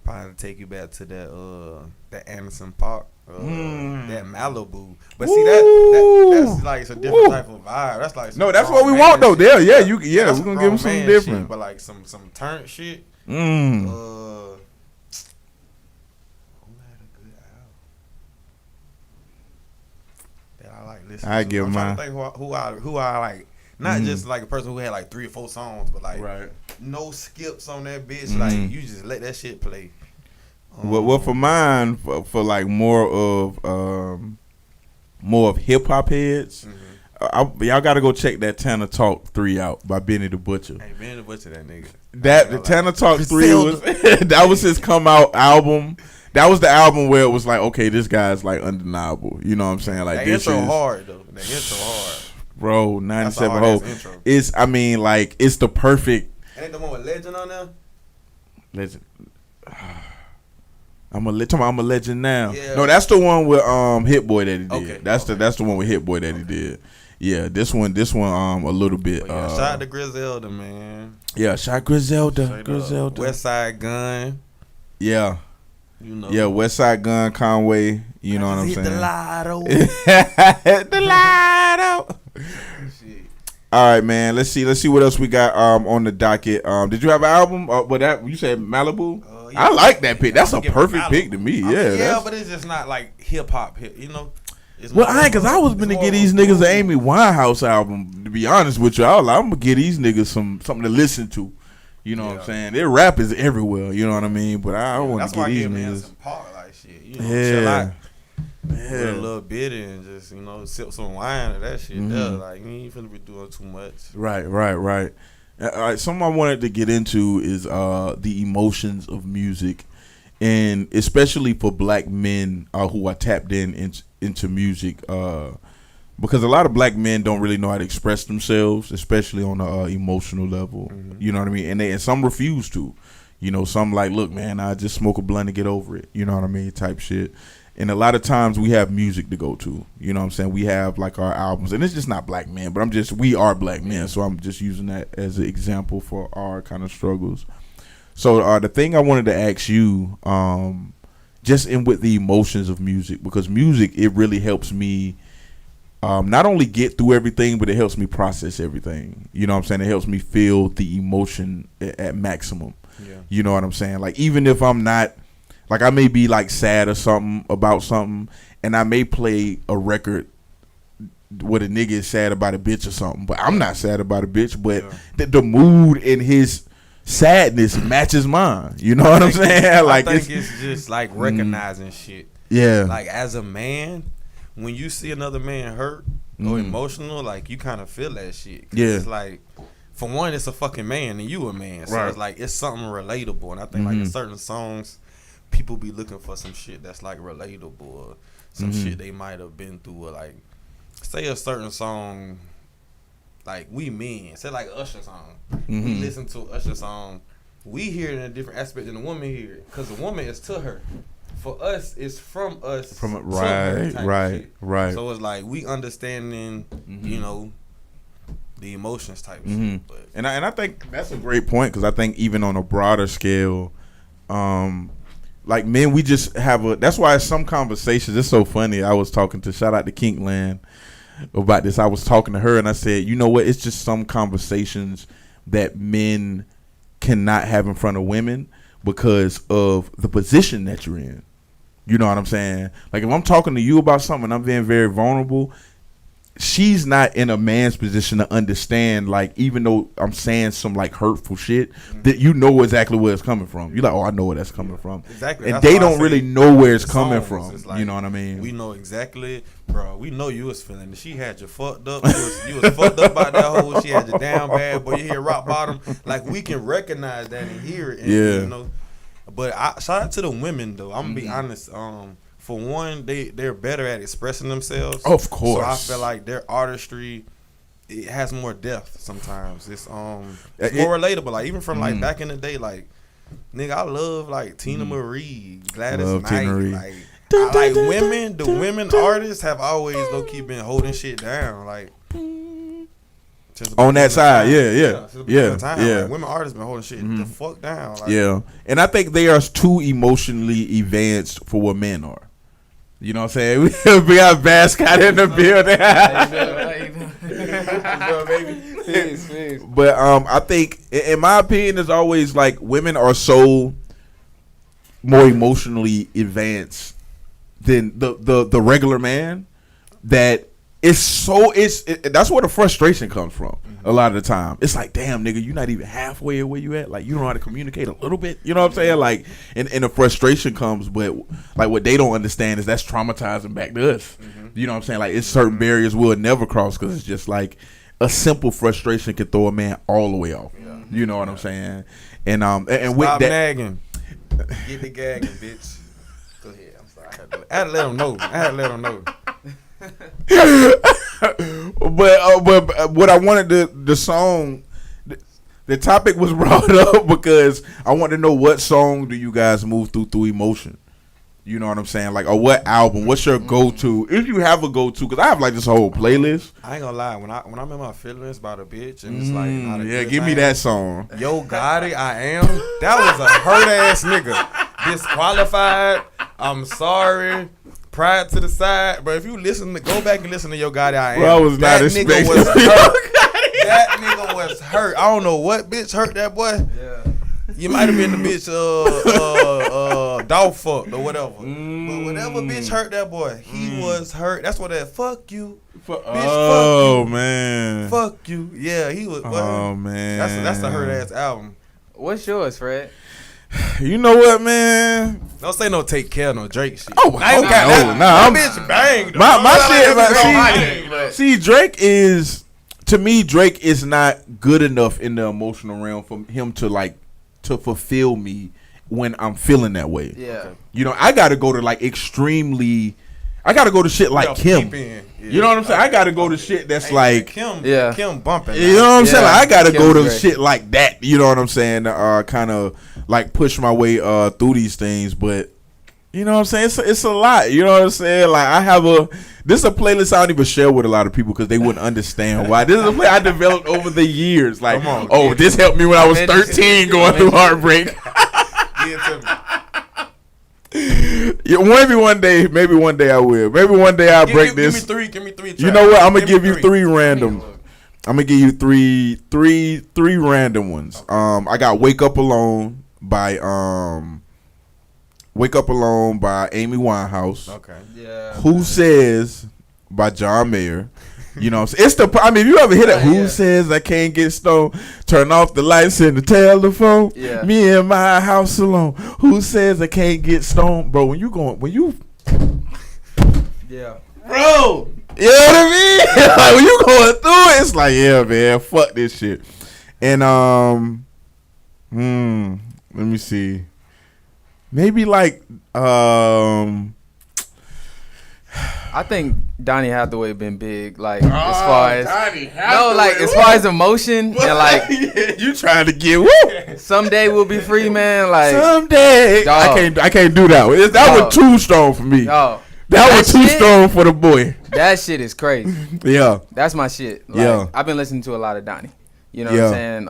probably take you back to that Anderson .Paak, that Malibu. But see that's like it's a different type of vibe. That's like no, that's what we want though. There, we're gonna give them something different. Shit, but like some turn shit. Who had a good album that I like listen I to. give I'm trying mine. to think who I like. Not just like a person who had like 3 or 4 songs, but like no skips on that bitch. Like you just let that shit play. Well, for mine, for like more of hip hop heads, y'all got to go check that Tanner Talk 3 out by Benny the Butcher. Hey, Benny the Butcher, that nigga. The Tanner Talk 3 was that was his come out album. That was the album where it was like, okay, this guy's like undeniable. You know what I'm saying? Like that this intro is hard though. That intro hard. Bro, 97 hard-ass Hope. intro. It's like it's the perfect Ain't the one with Legend on there? legend. I'm a legend now. Yeah. No, that's the one with Hit Boy that he did. Okay, That's the one with Hit Boy that he did. Yeah, this one a little bit. Shout out to Griselda, man. Yeah, shout Griselda. West Side Gun. Yeah. You know. Yeah, West Side Gun, Conway. You know what I'm Hit saying? the lotto. The light out. Shit. All right, man. Let's see what else we got on the docket. Did you have an album? But that you said Malibu. Yeah. I like that pick. That's a give it perfect Malibu. pick to me. But it's just not like hip hop. You know. It's Well, more- I ain't, cause I was it's gonna more get of a these niggas movie. an Amy Winehouse album. To be honest with you, I'm gonna get these niggas something to listen to. You know what I'm saying? Their rap is everywhere. You know what I mean? But I want That's to why get I these gave niggas. Anderson Park like shit. You know, Yeah. chill out. With Yeah. a little bit and just, you know, sip some wine or that shit there. Like, you ain't finna be doing too much. Right. All right, something I wanted to get into is the emotions of music, and especially for black men who are tapped into music, because a lot of black men don't really know how to express themselves, especially on the emotional level. You know what I mean? And some refuse to. You know, some like, look, man, I just smoke a blunt and get over it. You know what I mean? Type shit. And a lot of times we have music to go to. You know what I'm saying? We have like our albums. And it's just not black men, but we are black men. So I'm just using that as an example for our kind of struggles. So the thing I wanted to ask you, just with the emotions of music, because music, it really helps me not only get through everything, but it helps me process everything. You know what I'm saying? It helps me feel the emotion at maximum. Yeah. You know what I'm saying? Like, even if I'm not, like, I may be like sad or something about something, and I may play a record where the nigga is sad about a bitch or something, but I'm not sad about a bitch, but the mood in his sadness matches mine. You know what I'm saying? Like, I think it's just like recognizing shit. Yeah. Like, as a man, when you see another man hurt or emotional, like, you kind of feel that shit. 'Cause it's like, for one, it's a fucking man and you a man. So it's like, it's something relatable. And I think like in certain songs, people be looking for some shit that's like relatable or some shit they might have been through, or like, say a certain song, like We Men, say like Usher song. We listen to Usher song, we hear it in a different aspect than the woman hear it, because the woman is to her. For us, it's from us. From it, to her type right. So it's like we understanding, you know, the emotions type shit. But And I think that's a great point, because I think even on a broader scale, like men, we just have that's why some conversations, it's so funny. I was talking to, shout out to Kinkland about this. I was talking to her and I said, you know what, it's just some conversations that men cannot have in front of women because of the position that you're in. You know what I'm saying? Like, if I'm talking to you about something and I'm being very vulnerable, she's not in a man's position to understand, like, even though I'm saying some like hurtful shit, that you know exactly where it's coming from. You're like, oh, I know where that's coming from. Exactly. And That's they why I don't say really know where it's coming songs, from. it's like, You know what I mean? We know exactly, bro. We know you was feeling it. She had you fucked up. You was fucked up by that hole. She had you down bad, boy. You hit rock bottom. Like, we can recognize that and hear it. And, you know. But shout out to the women though. I'm gonna be honest. For one, they're better at expressing themselves. Of course. So I feel like their artistry, it has more depth sometimes. It's more relatable. Like, even from like back in the day, like, nigga, I love like Tina Marie, Gladys Love Knight. Tina Marie. Like, I like women. The women artists have always low key been holding shit down. Like, on that side, since the beginning of time. yeah. Like, women artists been holding shit the fuck down. Like, Yeah. And I think they are too emotionally advanced for what men are. You know what I'm saying? We got Bascott in the building. But I think, in my opinion, it's always like women are so more emotionally advanced than the regular man that that's where the frustration comes from. A lot of the time, it's like, damn, nigga, you're not even halfway where you at. Like, you don't know how to communicate a little bit. You know what I'm saying? Like, and the frustration comes, but like what they don't understand is that's traumatizing back to us. You know what I'm saying? Like, it's certain barriers we'll never cross because it's just like a simple frustration can throw a man all the way off. You know what I'm saying? And with Stop that, nagging. Get the gagging, bitch. Go ahead. I'm sorry. I had to let him know. but what I wanted the song, the topic was brought up because I want to know what song do you guys move through emotion. You know what I'm saying? Like, or what album? What's your go-to? If you have a go-to, because I have like this whole playlist. I ain't gonna lie. When I'm in my feelings about a bitch and it's like, not a good give me thing, that song. Yo Gotti, I am. That was a hurt ass nigga. Disqualified. I'm sorry. Pride to the side. But if you go back and listen to Yo Gotti, I am. Bro, I was not expecting was hurt. That nigga was hurt. I don't know what bitch hurt that boy. Yeah. You might have been the bitch dog fucked or whatever. But whatever bitch hurt that boy, he was hurt. That's what that fuck you. Bitch, oh fuck you. Man. Fuck you. Yeah, he was. Oh man. That's a hurt ass album. What's yours, Fred? You know what, man? Don't say no Take Care, no Drake shit. Oh, I ain't okay. got that. Nah, Bitch banged. my shit. Drake is, to me, Drake is not good enough in the emotional realm for him to fulfill me when I'm feeling that way. Yeah. Okay. You know, I got to go to like extremely. I got to go to shit like Kim. Yeah. You know what I'm saying? I got to go to shit that's like Kim. Yeah. Kim bumping. You know what I'm saying? Like, I got to go to great. shit like that. You know what I'm saying? Kind of like push my way through these things, but you know what I'm saying? It's a lot. You know what I'm saying? Like, this is a playlist I don't even share with a lot of people because they wouldn't understand why. This is a play I developed over the years. Like, this helped me when I was 13 going through heartbreak. Yeah, maybe one day I will. Maybe one day I'll break this. Give me three. You know what? I'm gonna give you three random. I'm gonna give you three random ones. I got "Wake Up Alone" by Amy Winehouse. Okay. Yeah. "Who Says" by John Mayer. You know what I'm saying? If you ever hear that, "Who Says I Can't Get Stoned? Turn off the lights and the telephone. Yeah. Me in my house alone. Who says I can't get stoned?" Bro, yeah. Bro. You know what I mean? Like, when you going through it, it's like, yeah, man, fuck this shit. And let me see. Maybe like I think Donny Hathaway been big, like as far as as far as emotion and like you trying to get woo. Someday we'll be free, man. Like someday, dog. I can't do that. That was too strong for me. Dog. That was too strong for the boy. That shit is crazy. Yeah, that's my shit. Like, yeah, I've been listening to a lot of Donny. You know what I'm saying?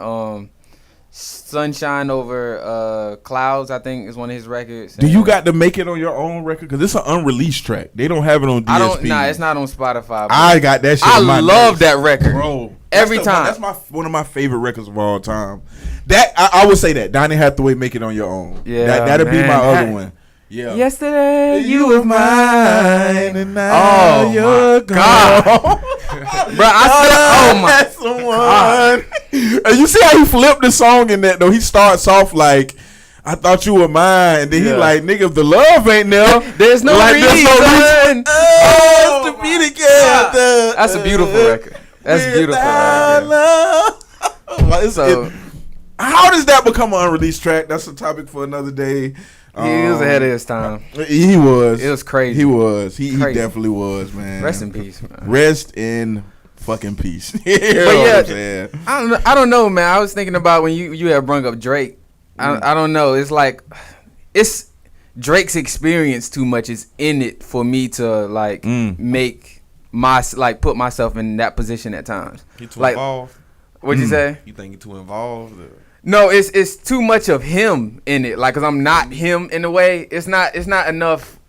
Sunshine Over Clouds, I think, is one of his records. Do you got to make it on your own record? Because it's an unreleased track. They don't have it on DSP. It's not on Spotify. I got that shit. I love that record, bro. Every time. That's one of my favorite records of all time. That I would say that Donny Hathaway, "Make It on Your Own." Yeah, that'll be my other one. Yeah. Yesterday you were mine, and now you're gone. Bro, I said, oh my God. And you see how he flipped the song in that though? He starts off like, "I thought you were mine," and then he like, "Nigga, if the love ain't there, there's no reason to be together." That's a beautiful record. That's a beautiful record. How does that become an unreleased track? That's a topic for another day. He was ahead of his time. He was. It was crazy. He was. He definitely was, man. Rest in peace, man. Rest in fucking peace. But yeah, I don't know, man. I was thinking about when you had brung up Drake. I don't know. It's like it's Drake's experience too much is in it for me to like make put myself in that position at times. He too involved. What'd you say? You think he too involved? No, it's too much of him in it. Like, 'cause I'm not him in a way. It's not enough.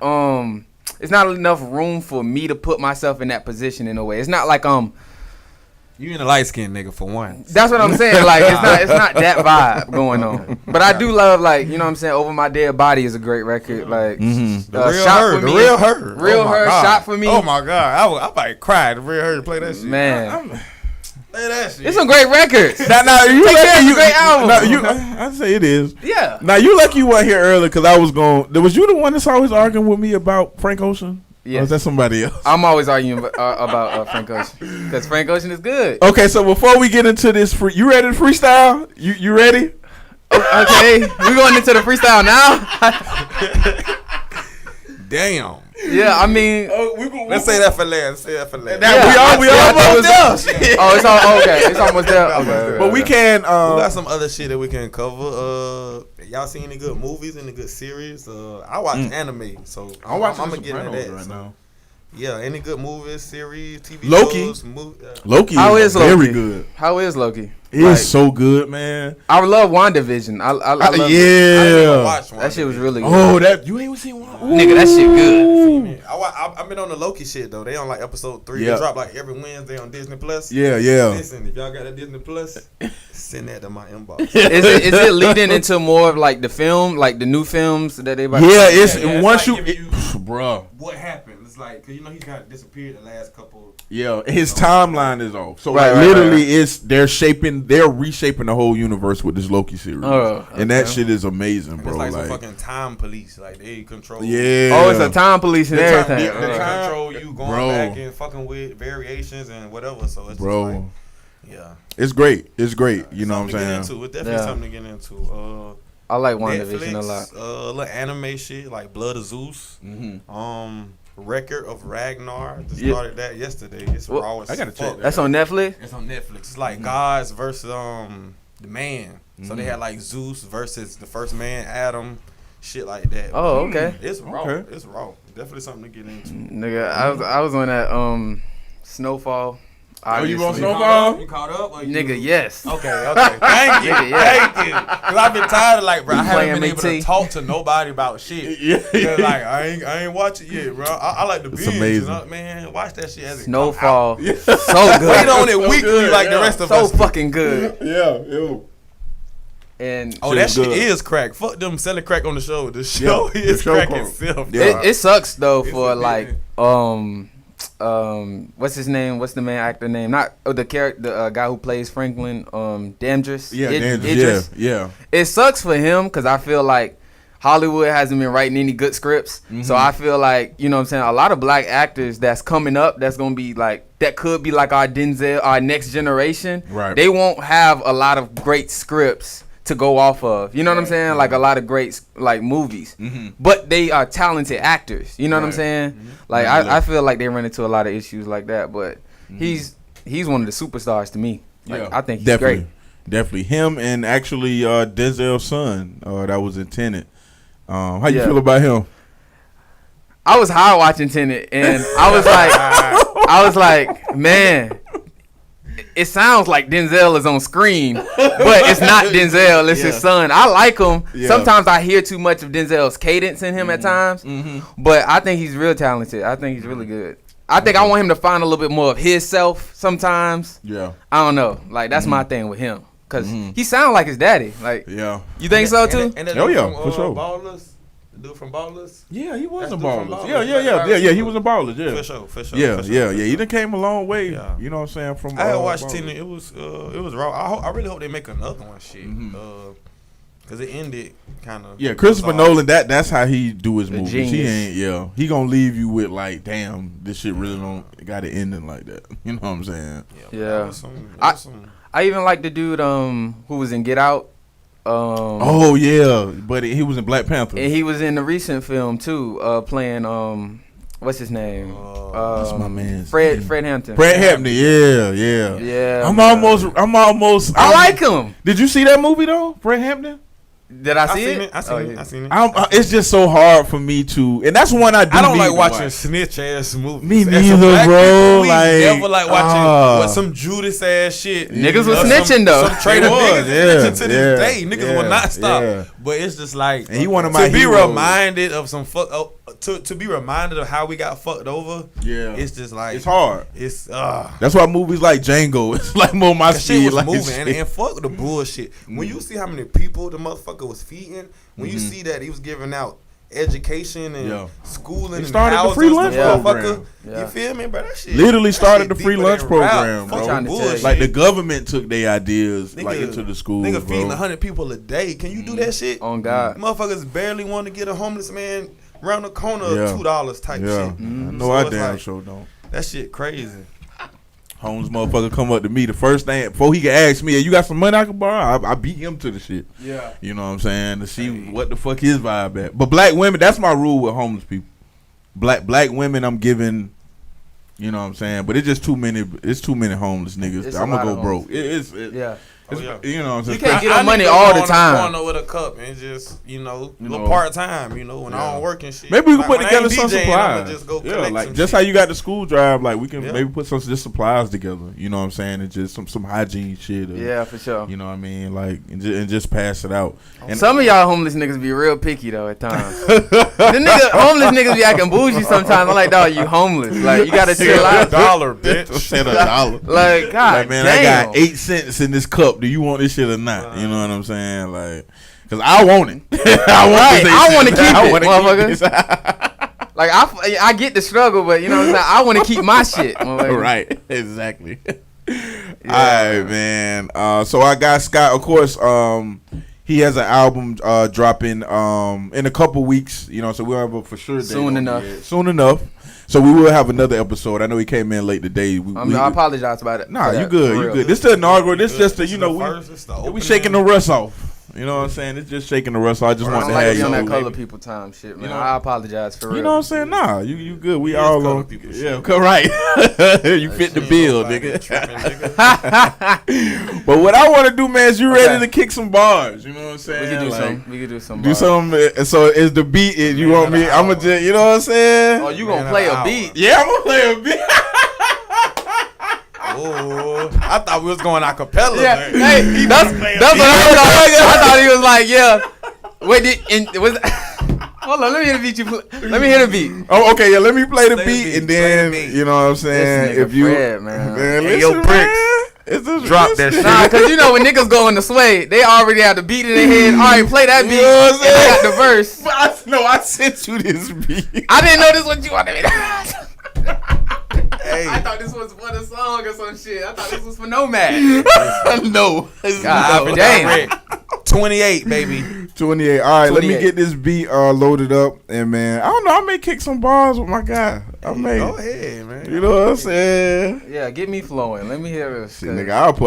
It's not enough room for me to put myself in that position in a way. It's not like You ain't a light skinned nigga for one. That's what I'm saying. Like it's not that vibe going on. But I do love like you know what I'm saying. Over My Dead Body is a great record. Like The real Shot her, for the Me. real her, Real Oh my Her, God. Shot for Me. Oh my god, I might cry. The real her to play that shit. Man, Play that shit. it's some great records. Now you Take Care lucky is a you great album. Now, I say it is. Yeah. Now you lucky you weren't here early because I was going. Was you the one that's always arguing with me about Frank Ocean? Or Yes. is that somebody else? I'm always arguing about Frank Ocean because Frank Ocean is good. Okay, so before we get into this, you ready to freestyle? You ready? Okay, we going into the freestyle now. Damn. Yeah, I mean, Let's say that for last. Say that for last. Now, we almost there. oh, it's all okay. It's almost there. Okay. But we can. We got some other shit that we can cover. Y'all see any good movies, any good series? I watch anime, so I'm gonna get into that right now. Yeah, any good movies, series, TV Loki. shows, Loki How is is Loki? very good. How is Loki? It's so good, man. I love WandaVision. I love I didn't Yeah. watch one. that shit was really good. Oh, that you ain't even seen one. Nigga, that shit good. I've been on the Loki shit though. They on like episode 3. Yeah. They drop like every Wednesday on Disney Plus. Yeah. Listen, if y'all got a Disney Plus, send that to my inbox. Is it leading into more of like the film, like the new films that they about Yeah, it's Yeah, once it's you, like giving bruh. What happened? It's like, cause you know he kind of disappeared the last couple. Yeah, his timeline is off. So Right, like right, literally, right. they're reshaping the whole universe with this Loki series, Oh, and that okay. shit is amazing, And bro. it's like Like, some fucking time police. Like they control. yeah. Oh, it's a time police and They everything. control you going Bro. back and fucking with variations and whatever. So it's bro. just like, yeah. It's great. It's great. You know what Something I'm to saying? get into. It's definitely Yeah. something to get into. I like Netflix, WandaVision a lot. little anime shit like Blood of Zeus. Record of Ragnar. Just Yeah. started that yesterday. It's Well, raw as I gotta check fuck. that. That's on Netflix. It's on Netflix. It's like gods versus the man. So they had like Zeus versus the first man, Adam, shit like that. Oh, okay. It's raw. Okay. It's raw. Definitely something to get into. Nigga, I was on that Snowfall. Oh, you on obviously. Snowfall? You caught up? Or you... Nigga, yes. Okay. Thank you. Nigga, yeah. Thank you. Cause I've been tired of like, bro, I haven't playing been able to MT. talk to nobody about shit. Yeah. Cause like I ain't watch it yet, bro. I like the It's binge. amazing. You know? Man, watch that shit as it Snowfall. come out. So good. Wait on it weekly good, like the yeah. rest of So us. fucking good. Yeah. Ew. And Oh, that Shit shit good. is crack. Fuck them selling crack on the show. The show is the show crack crack. itself. Yeah. it sucks though It's for a like bit. what's his name? What's the main actor name? Not the character, the guy who plays Franklin. Dandris. Yeah. Idris. Yeah. It sucks for him because I feel like Hollywood hasn't been writing any good scripts. So I feel like, you know what I'm saying, a lot of black actors that's coming up that's going to be like, that could be like our Denzel, our next generation. Right. They won't have a lot of great scripts to go off of. You know what I'm saying? Like a lot of great like movies. But they are talented actors. You know what I'm saying? Like I feel like they run into a lot of issues like that, but he's one of the superstars to me. Like, I think he's definitely. great. Definitely him and actually Denzel's son that was in Tenet. How you Yeah. feel about him? I was high watching Tenet, and I was like, man, it sounds like Denzel is on screen, but it's not Denzel. It's his son. I like him. Yeah. Sometimes I hear too much of Denzel's cadence in him at times, but I think he's real talented. I think he's really good. I think I want him to find a little bit more of his self sometimes. Yeah. I don't know. Like, that's my thing with him. Because he sounds like his daddy. Like, Yeah. you think so, too? And that Oh, dude yeah, from, for sure. Ballers, the dude from Ballers. Yeah, he was That's a dude from baller. Ballers. Yeah. He was a baller. Yeah. For sure. For sure. Yeah, for sure, yeah. for He sure. done came a long way. Yeah. You know what I'm saying? From I had watched Ballers. Tenet. It was raw. I really hope they make another one. Shit. Cause it ended kind of. Yeah, Christopher Nolan. That's how he do his The movies. He genius. ain't. Yeah, he gonna leave you with like, damn, this shit really don't got an ending like that. You know what I'm saying? Yeah. I, I even like the dude who was in Get Out. Oh yeah, but he was in Black Panther. And he was in the recent film too, playing what's his name? What's my man's Fred name? Hampton. Fred Hampton. Yeah. Yeah. I'm almost. I like him. Did you see that movie though, Fred Hampton? Did I see seen it? it. I seen Oh, it. yeah. I seen it. It's just so hard for me to, and that's one I do. I don't need like to watching watch. snitch ass movies. Me As some neither, black bro. people, we Like, never like watching what some Judas ass shit. Niggas was Or snitching, though. Some traitor They was, niggas yeah, snitching to this yeah, day. Niggas will yeah, not stop. yeah. But it's just like, and he one of my to be heroes. reminded of some to be reminded of how we got fucked over. Yeah, it's just like it's hard. It's that's why movies like Django, it's like more my shit speed. was Like moving and fuck the bullshit. When you see how many people the motherfucker was feeding, when you see that he was giving out education and schooling, he started and the free lunch program. Yeah. You feel me, bro? That shit literally started the shit free deeper lunch than program, rap. bro. Like the government took their ideas like into the schools, Nigga bro. feeding 100 people a day. Can you do that shit? On God, motherfuckers barely want to get a homeless man around the corner $2 type shit. I know I damn sure don't. That shit crazy. Homeless motherfucker come up to me, the first thing before he can ask me, hey, you got some money I can borrow? I beat him to the shit. Yeah. You know what I'm saying? To see what the fuck his vibe at. But black women, that's my rule with homeless people. Black women I'm giving, you know what I'm saying? But it's just too many homeless niggas. I'm gonna go broke. It's you know what I'm saying? You can't get on money all the time. Corner with a cup and just little part time. When I don't work and shit. Maybe we can put when together I ain't some DJing, supplies. I'ma just go Yeah, collect like some just shit. how you got the school drive. Like we can maybe put some just supplies together. You know what I'm saying? And just some hygiene shit. Or, for sure. You know what I mean? Like and just pass it out. And some of y'all homeless niggas be real picky though at times. The homeless niggas be acting bougie sometimes. I'm like, dog, you homeless. Like you gotta chill out. $1, bitch. $1. Like God, like, man, damn. I got 8 cents in this cup. Do you want this shit or not? You know what I'm saying? Like, cause I want it. I want to keep it, motherfucker. Like I get the struggle, but you know what I'm saying? I want to keep my shit. Right, exactly. All right, man. So I got Scott. Of course, he has an album dropping in a couple weeks. You know, so we'll have a for sure date soon enough. Soon enough. So we will have another episode. I know he came in late today. I apologize about it. Nah, you good. You good. This the inaugural. This just the we shaking the rust off. You know what I'm saying? It's just shaking the rust off. I just want to have you on that color people time shit, man. I apologize for real. You know what I'm saying? Nah, you good. We all on. Yeah, right. You fit the bill, nigga. But what I want to do, man, is you ready to kick some bars? You know what I'm saying? We could do some. Do something. So is the beat? You want me? I'm gonna just. You know what I'm saying? Oh, you gonna play a beat? Yeah, I'm gonna play a beat. Oh, I thought we was going a cappella. Yeah, hey, that's what I thought. I thought he was like, yeah. Wait, hold on, let me hear the beat. Let me hear the beat. Oh, okay, yeah. Let me play the beat, and then you know what I'm saying. If you, Fred, man, hey, yo, Bricks, drop that shit. Nah, cause you know when niggas go in the sway, they already have the beat in their head. All right, play that beat, and I got the verse. I sent you this beat. I didn't know this was what you wanted me to. Hey. I thought this was for the song or some shit. I thought this was for Nomad. No. God damn. 28, baby. 28. All right, 28. let me get this beat loaded up. And, man, I don't know. I may kick some bars with my guy. I may. Go ahead, man. You know what I'm saying? Yeah, get me flowing. Let me hear this. Shit, nigga, I'll put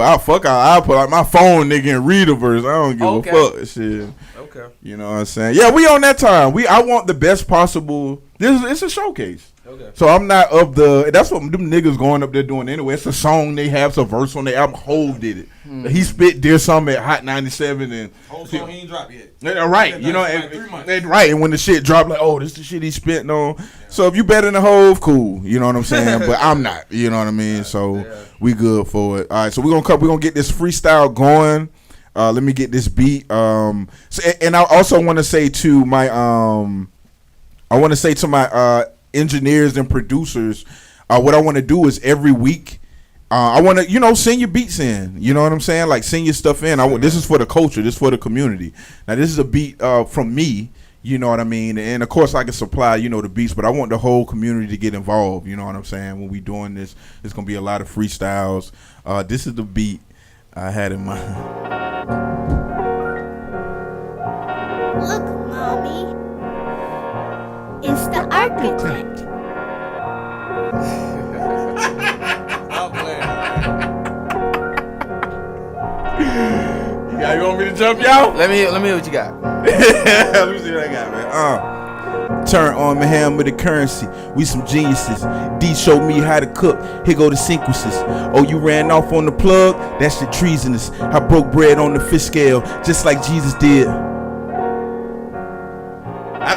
like my phone, nigga, and read a verse. I don't give a fuck. Shit. Okay. You know what I'm saying? Yeah, we on that time. I want the best possible. It's a showcase. Okay. So I'm not of the. That's what them niggas going up there doing anyway. It's a song they have, it's a verse on their album. Hov did it. He did something at Hot 97 and whole song he ain't dropped yet. Right, you know, like 3 months. Right, and when the shit dropped, like, oh, this the shit he spitting on. Yeah. So if you better than Hov, cool. You know what I'm saying? But I'm not. You know what I mean? So we good for it. All right, so we're gonna get this freestyle going. Let me get this beat. And I also want to say to my engineers and producers, what I want to do is every week, I want to, send your beats in. You know what I'm saying? Like, send your stuff in. This is for the culture. This is for the community. Now, this is a beat from me. You know what I mean? And, of course, I can supply, the beats. But I want the whole community to get involved. You know what I'm saying? When we doing this, it's going to be a lot of freestyles. This is the beat I had in mind. Look, Mommy. It's the architect. Stop playing. You want me to jump, y'all? Let me hear what you got. Let me see what I got, man. Turn on my hand with the currency. We some geniuses. D showed me how to cook. Here go the sequences. Oh, you ran off on the plug? That shit treasonous. I broke bread on the fish scale, just like Jesus did.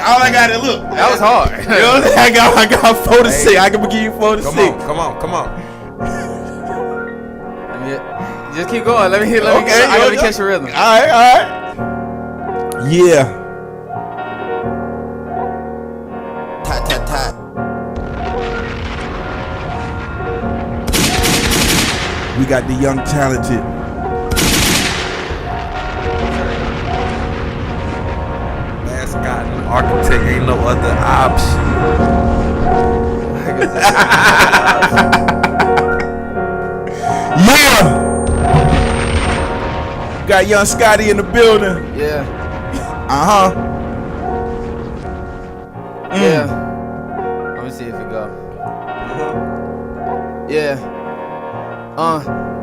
All I got is look. That was hard. You know what I'm saying? I got 4 to 6. I can give you 4 to 6. Come on. Just keep going. Let me catch the rhythm. All right. Yeah. Tat tat tat. We got the young talented. Mascot and architect ain't no other option. Yeah. Got young Scotty in the building. Yeah. Yeah. Let me see if it go. Yeah.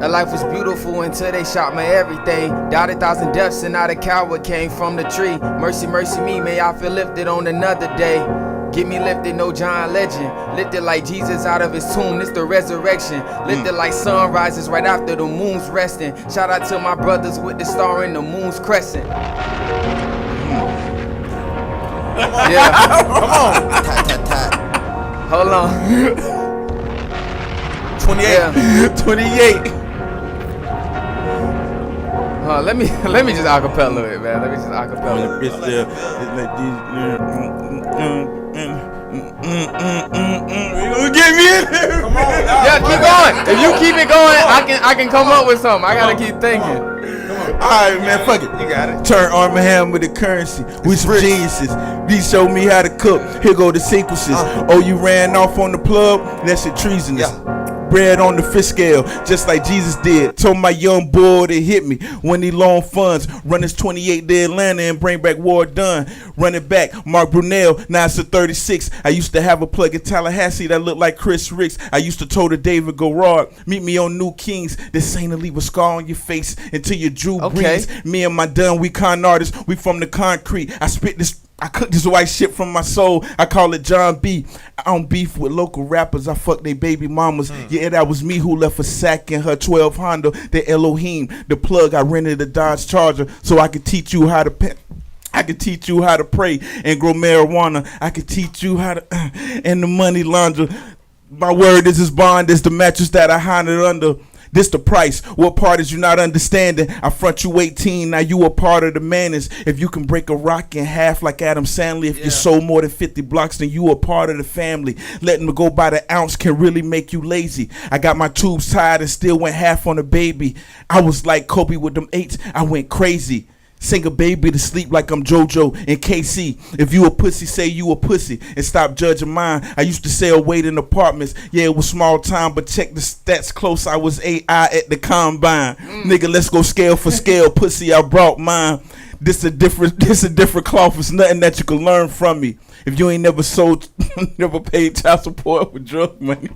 That life was beautiful until they shot my everything. Died 1,000 deaths and not a coward came from the tree. Mercy, mercy me, may I feel lifted on another day. Get me lifted, no John Legend. Lifted like Jesus out of his tomb, it's the resurrection. Lifted like sun rises right after the moon's resting. Shout out to my brothers with the star and the moon's crescent. Yeah. Come on. Tat tat tat. Hold on. 28. Yeah. 28. Let me just acapella it, man. Let me just acapella it. It's there. It's like these. You gonna get me in there? Come on. Yeah, keep going. If you keep it going, I can come up with something. I gotta keep thinking. Alright, man, fuck it. You got it. Turn arm and hand with the currency. We some geniuses. These show me how to cook. Here go the sequences. Oh, you ran off on the plug? That shit treasonous. Bread on the fish scale, just like Jesus did. Told my young boy to hit me when he loan funds. Run his 28 to Atlanta and bring back war done. Run it back, Mark Brunell, now it's a 36. I used to have a plug in Tallahassee that looked like Chris Ricks. I used to told the David Garrard, meet me on New Kings. This ain't to leave a scar on your face until your Drew Brees. Me and my done, we con artists, we from the concrete. I cook this white shit from my soul. I call it John B. I don't beef with local rappers. I fuck they baby mamas. Yeah, that was me who left a sack in her 12 Honda. The Elohim, the plug. I rented a Dodge Charger so I could teach you how to I could teach you how to pray and grow marijuana. I could teach you how to and the money launder. My word is his bond. Is the mattress that I honored under. This the price. What part is you not understanding? I front you 18, now you a part of the madness. If you can break a rock in half like Adam Sandler, if you sold more than 50 blocks, then you a part of the family. Letting them go by the ounce can really make you lazy. I got my tubes tied and still went half on a baby. I was like Kobe with them 8s, I went crazy. Sing a baby to sleep like I'm JoJo and KC. If you a pussy, say you a pussy and stop judging mine. I used to sell weight in apartments. Yeah, it was small time, but check the stats close. I was AI at the combine. Nigga, let's go scale for scale. Pussy, I brought mine. This a different cloth. It's nothing that you can learn from me. If you ain't never never paid child support with drug money.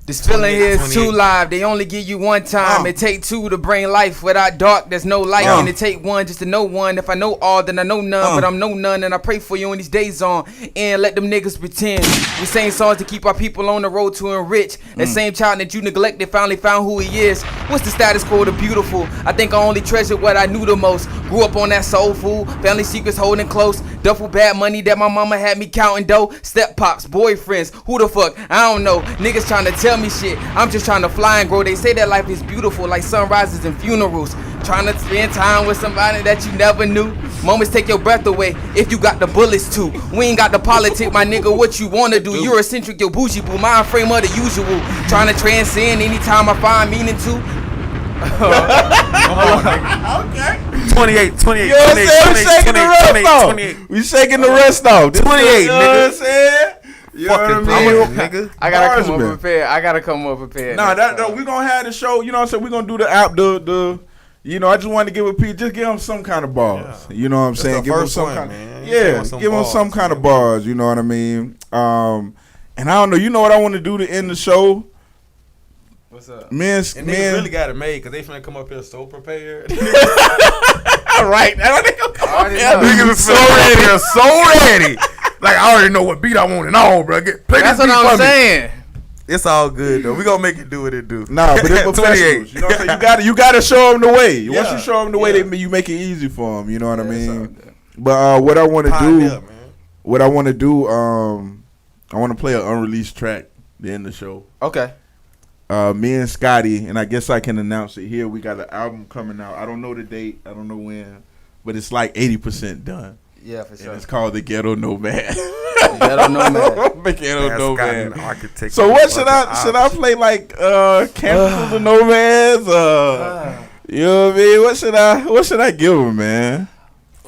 This feeling here is too live. They only give you one time. It take two to bring life. Without dark, there's no light. And it take one just to know one. If I know all, then I know none. But I'm no none, and I pray for you when these days on. And let them niggas pretend. We sing songs to keep our people on the road to enrich. That same child that you neglected finally found who he is. What's the status quo? The beautiful. I think I only treasure what I knew the most. Grew up on that soul food. Family secrets holding close. Duffel bad money that my mama had me counting dough. Step pops, boyfriends. Who the fuck? I don't know. Niggas trying to tell me shit. I'm just trying to fly and grow. They say that life is beautiful like sunrises and funerals. Trying to spend time with somebody that you never knew. Moments take your breath away if you got the bullets too. We ain't got the politic, my nigga, what you wanna do? You're eccentric, you're bougie boo, mind frame of the usual. Trying to transcend anytime I find meaning to. Okay. 28. You know what I'm saying? We shaking the rest off. 28, you know what I'm saying? You know what I mean? Nigga. I gotta come up prepared. Nah, we gonna have the show. You know what I'm saying? We gonna do the app. You know, I just wanted to give just give him some kind of bars. You know what I'm saying? Give him some kind. Give him some kind of bars. You know what I mean? And I don't know. You know what I want to do to end the show? What's up? Men really got it made because they finna come up here so prepared. Right. Niggas so ready. Like, I already know what beat I want and all, bro. That's what I'm saying. It's all good, though. We gonna make it do what it do. Nah, but it's professionals. You know what I'm saying? You gotta show them the way. Once you show them the way, you make it easy for them. You know what I mean? But what I want to do, I want to play an unreleased track to end the show. Okay. Me and Scotty, and I guess I can announce it here. We got an album coming out. I don't know the date. I don't know when. but it's like 80% done. Yeah, for And sure. it's called the Ghetto Nomad. Ghetto Nomad. The Ghetto Nomad. Architect. So what should I play like Cancel the Nomads? You know what I mean? What should I give them, man?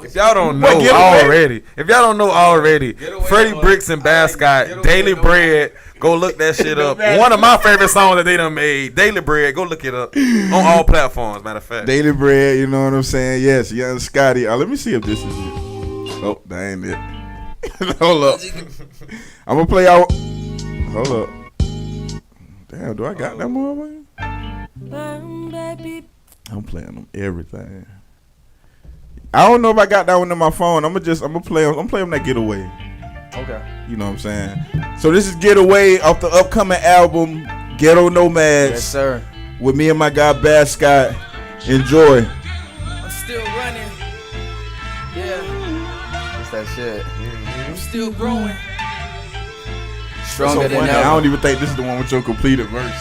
If y'all don't know already, Freddie Bricks and Bascott, Daily Bread, go look that shit up. One of my favorite songs that they done made, Daily Bread, go look it up on all platforms, matter of fact. Daily Bread, you know what I'm saying? Yes, Young Scotty. Let me see if this is it. Oh, that ain't it. Hold up. I'm gonna play out. Hold up. Damn, do I got that motherfucker? I'm playing them everything. I don't know if I got that one on my phone. I'm gonna play them that Getaway. Okay. You know what I'm saying? So this is Getaway off the upcoming album Ghetto Nomads. Yes, sir. With me and my guy Bad Scott. Enjoy. I'm still running. Yeah. What's that shit? I'm still growing. Stronger So than funny. I ever. don't even think this is the one with your completed verse.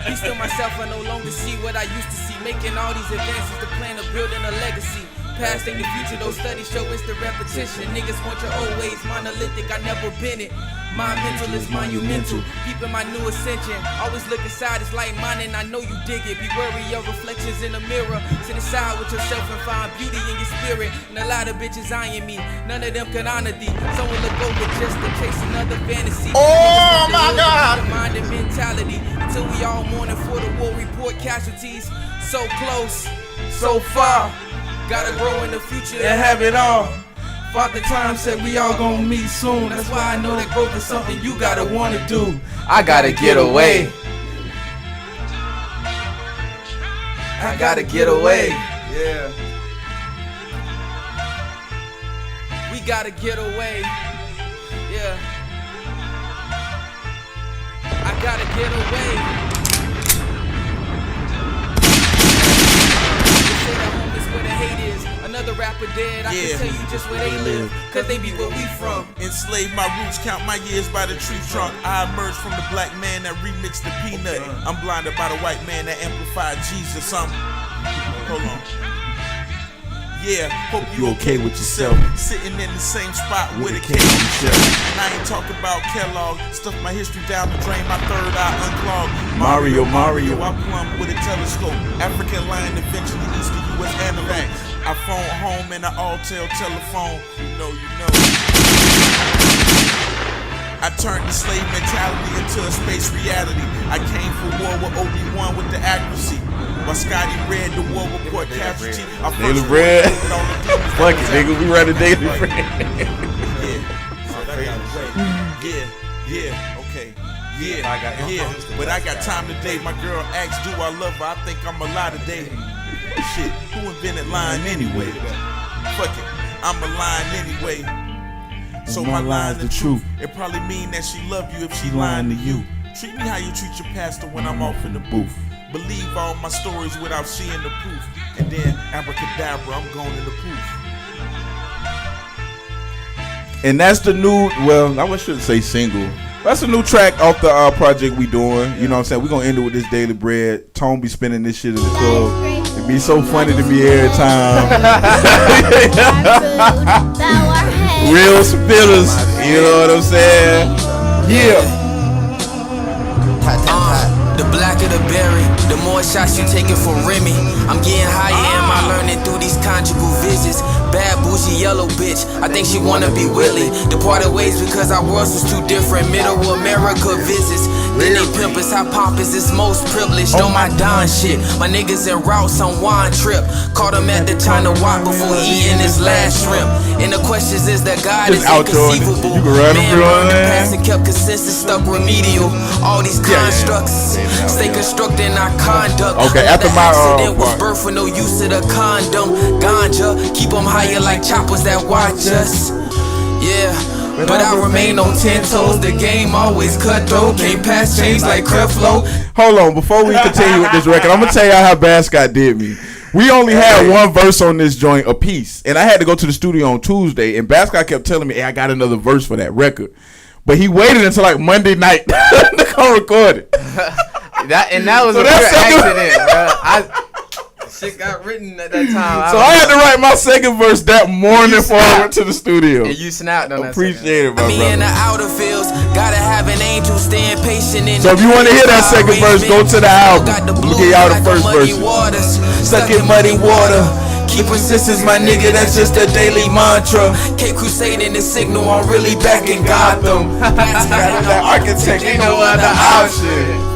Beast of myself, I no longer see what I used to see. Making all these advances, the plan of building a legacy. Past ain't the future, those studies show it's the repetition. Niggas want your old ways, monolithic, I never been it. My mental is monumental, keeping my new ascension. Always look inside, it's like mine and I know you dig it. Be wary of reflections in the mirror. Sit aside with yourself and find beauty in your spirit. And a lot of bitches eyeing me, none of them can honor thee. Someone look over just to chase another fantasy. Oh my God! The mind and mentality, until we all mourning for the war report casualties. So close, so far. Gotta grow in the future and have it all. Father Time said we all gonna meet soon. That's why I know that growth is something you gotta wanna do. I gotta get away. I gotta get away. Yeah. We gotta get away. Yeah. I gotta get away. They say that home is where the hate is. Another rapper dead, I can tell you just where they live. Cause they be where we from. Enslaved my roots, count my years by the tree trunk. I emerged from the black man that remixed the peanut. I'm blinded by the white man that amplified Jesus. Hold on. Yeah, hope you okay with yourself. Sitting in the same spot with a K on the shelf. And I ain't talking about Kellogg. Stuff my history down the drain, my third eye unclogged. Mario, I plumb with a telescope. African lion, eventually east of U.S. anime. I phone home in an all-tail telephone. You know. I turned the slave mentality into a space reality. I came for war with Obi-Wan with the accuracy. While Scotty read the war report casualty. Daily Bread. Fuck it, nigga. We run a Daily Bread. Okay. But I got time today. My girl asked, do I love her? I think I'm a lie today. Shit, who invented lying anyway? Fuck it, I'm a lying anyway. So my line's the truth. It probably mean that she love you if she lying to you. Treat me how you treat your pastor when I'm off in the booth. Believe all my stories without seeing the proof. And then abracadabra, I'm going in the proof. And that's the new, well, I shouldn't say single. That's a new track off the project we doing. You know what I'm saying? We're going to end it with this Daily Bread. Tone be spinning this shit in the club. It be so funny to me every time. Real spitters. You know what I'm saying? Yeah. The blacker the berry, the more shots you taking for Remy. I'm getting higher in my learning through these conjugal visits. Bad bougie yellow bitch, I think she wanna be Willie. Departed ways because our worlds was too different. Middle America visits. Then they pimp us, how pompous is most privileged. On my Don shit, my niggas en route some wine trip. Caught him at the China Walk before eating his last shrimp. And the questions is that God is inconceivable. You can run Man through learned the that. past and kept consensus stuck remedial. All these constructs stay constructing our conduct. Okay, after my accident was part. birth for no use of the condom. Ganja, keep them higher like choppers that watch us. Yeah. But I remain on 10 toes. The game always cutthroat. Can't pass change like Creflo. Hold on, before we continue with this record, I'm gonna tell y'all how Bad Scott did me. We only had one verse on this joint a piece, and I had to go to the studio on Tuesday, and Bad Scott kept telling me, hey, I got another verse for that record. But he waited until like Monday night to come record it. That was So a that's pure so accident, bro. Shit got written at that time. So I had to write my second verse that morning before I went to the studio. And you snapped on that. Appreciate it, my Me in the brother. outer fields, gotta have an angel staying patient in So if you want to hear that second verse, go to the album. Got the Let me blue get y'all the like first muddy verse. waters, Stuck in muddy water. Keep Persistence, my nigga, that's just a daily mantra. Cape Crusade in the signal, I'm really back in Gotham. That architect, ain't no other option.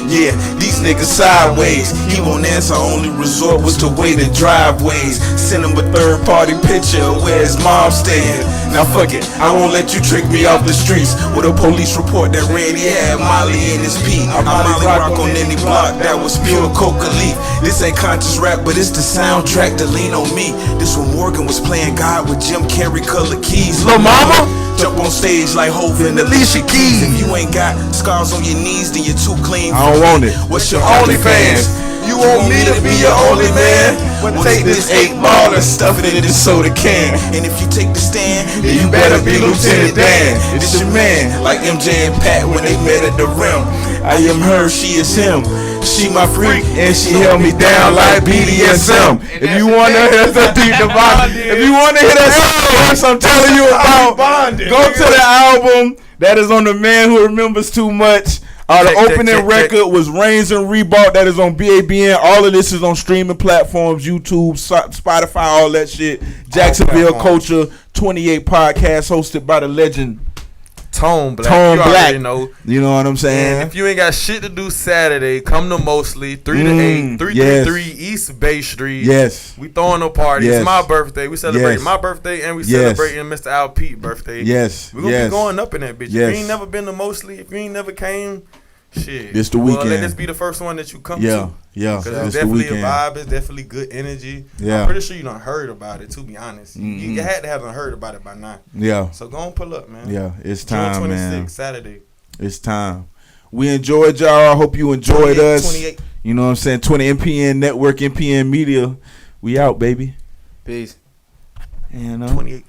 Yeah, these niggas sideways. He won't answer, only resort was to wait in driveways. Send him a third party picture of where his mom staying. Now fuck it, I won't let you trick me off the streets with a police report that Randy had Molly in his pee. I Molly rock on any block that was pure coca leaf. This ain't conscious rap, but it's the soundtrack to lean on me. This when Morgan was playing God with Jim Carrey color keys. Lil' mama? Jump on stage like Hov and Alicia Keys. If you ain't got scars on your knees, then you're too clean. I don't want it. What's your OnlyFans? You want me to be your only man? Well, take this 8 ball and stuff it in this soda can. And if you take the stand, then you better be Lieutenant Dan. It's your man, like MJ and Pat when they met at the rim. I am her, she is him. She my freak, and she held me down like BDSM. If you want to hear that deep divide, if you want to hear that verse I'm telling you about, go to the album. That is on The Man Who Remembers Too Much. The opening record was Reigns and Reebok. That is on BABN. All of this is on streaming platforms, YouTube, Spotify, all that shit. Jacksonville Culture 28 podcast hosted by the legend Tone Black. Tone you Black. already know. You know what I'm saying? And if you ain't got shit to do Saturday, come to Mostly 3 to 8, 333 East Bay Street. Yes. We throwing a party. Yes. It's my birthday. We celebrating Yes. my birthday and we Yes. celebrating Mr. Al Pete birthday. Yes. We're gonna Yes. be going up in that bitch. Yes. If you ain't never been to Mostly, if you ain't never came, shit. This the Well, weekend. let this be the first one that you come to. Yeah. Because This it's the definitely weekend. a vibe. It's definitely good energy. Yeah. I'm pretty sure you done heard about it, to be honest. You had to have heard about it by now. Yeah. So go and pull up, man. Yeah, it's June time, 26th, man. Saturday. It's time. We enjoyed y'all. I hope you enjoyed 28, us. 28. You know what I'm saying? 20 MPN Network, MPN Media. We out, baby. Peace. And 28.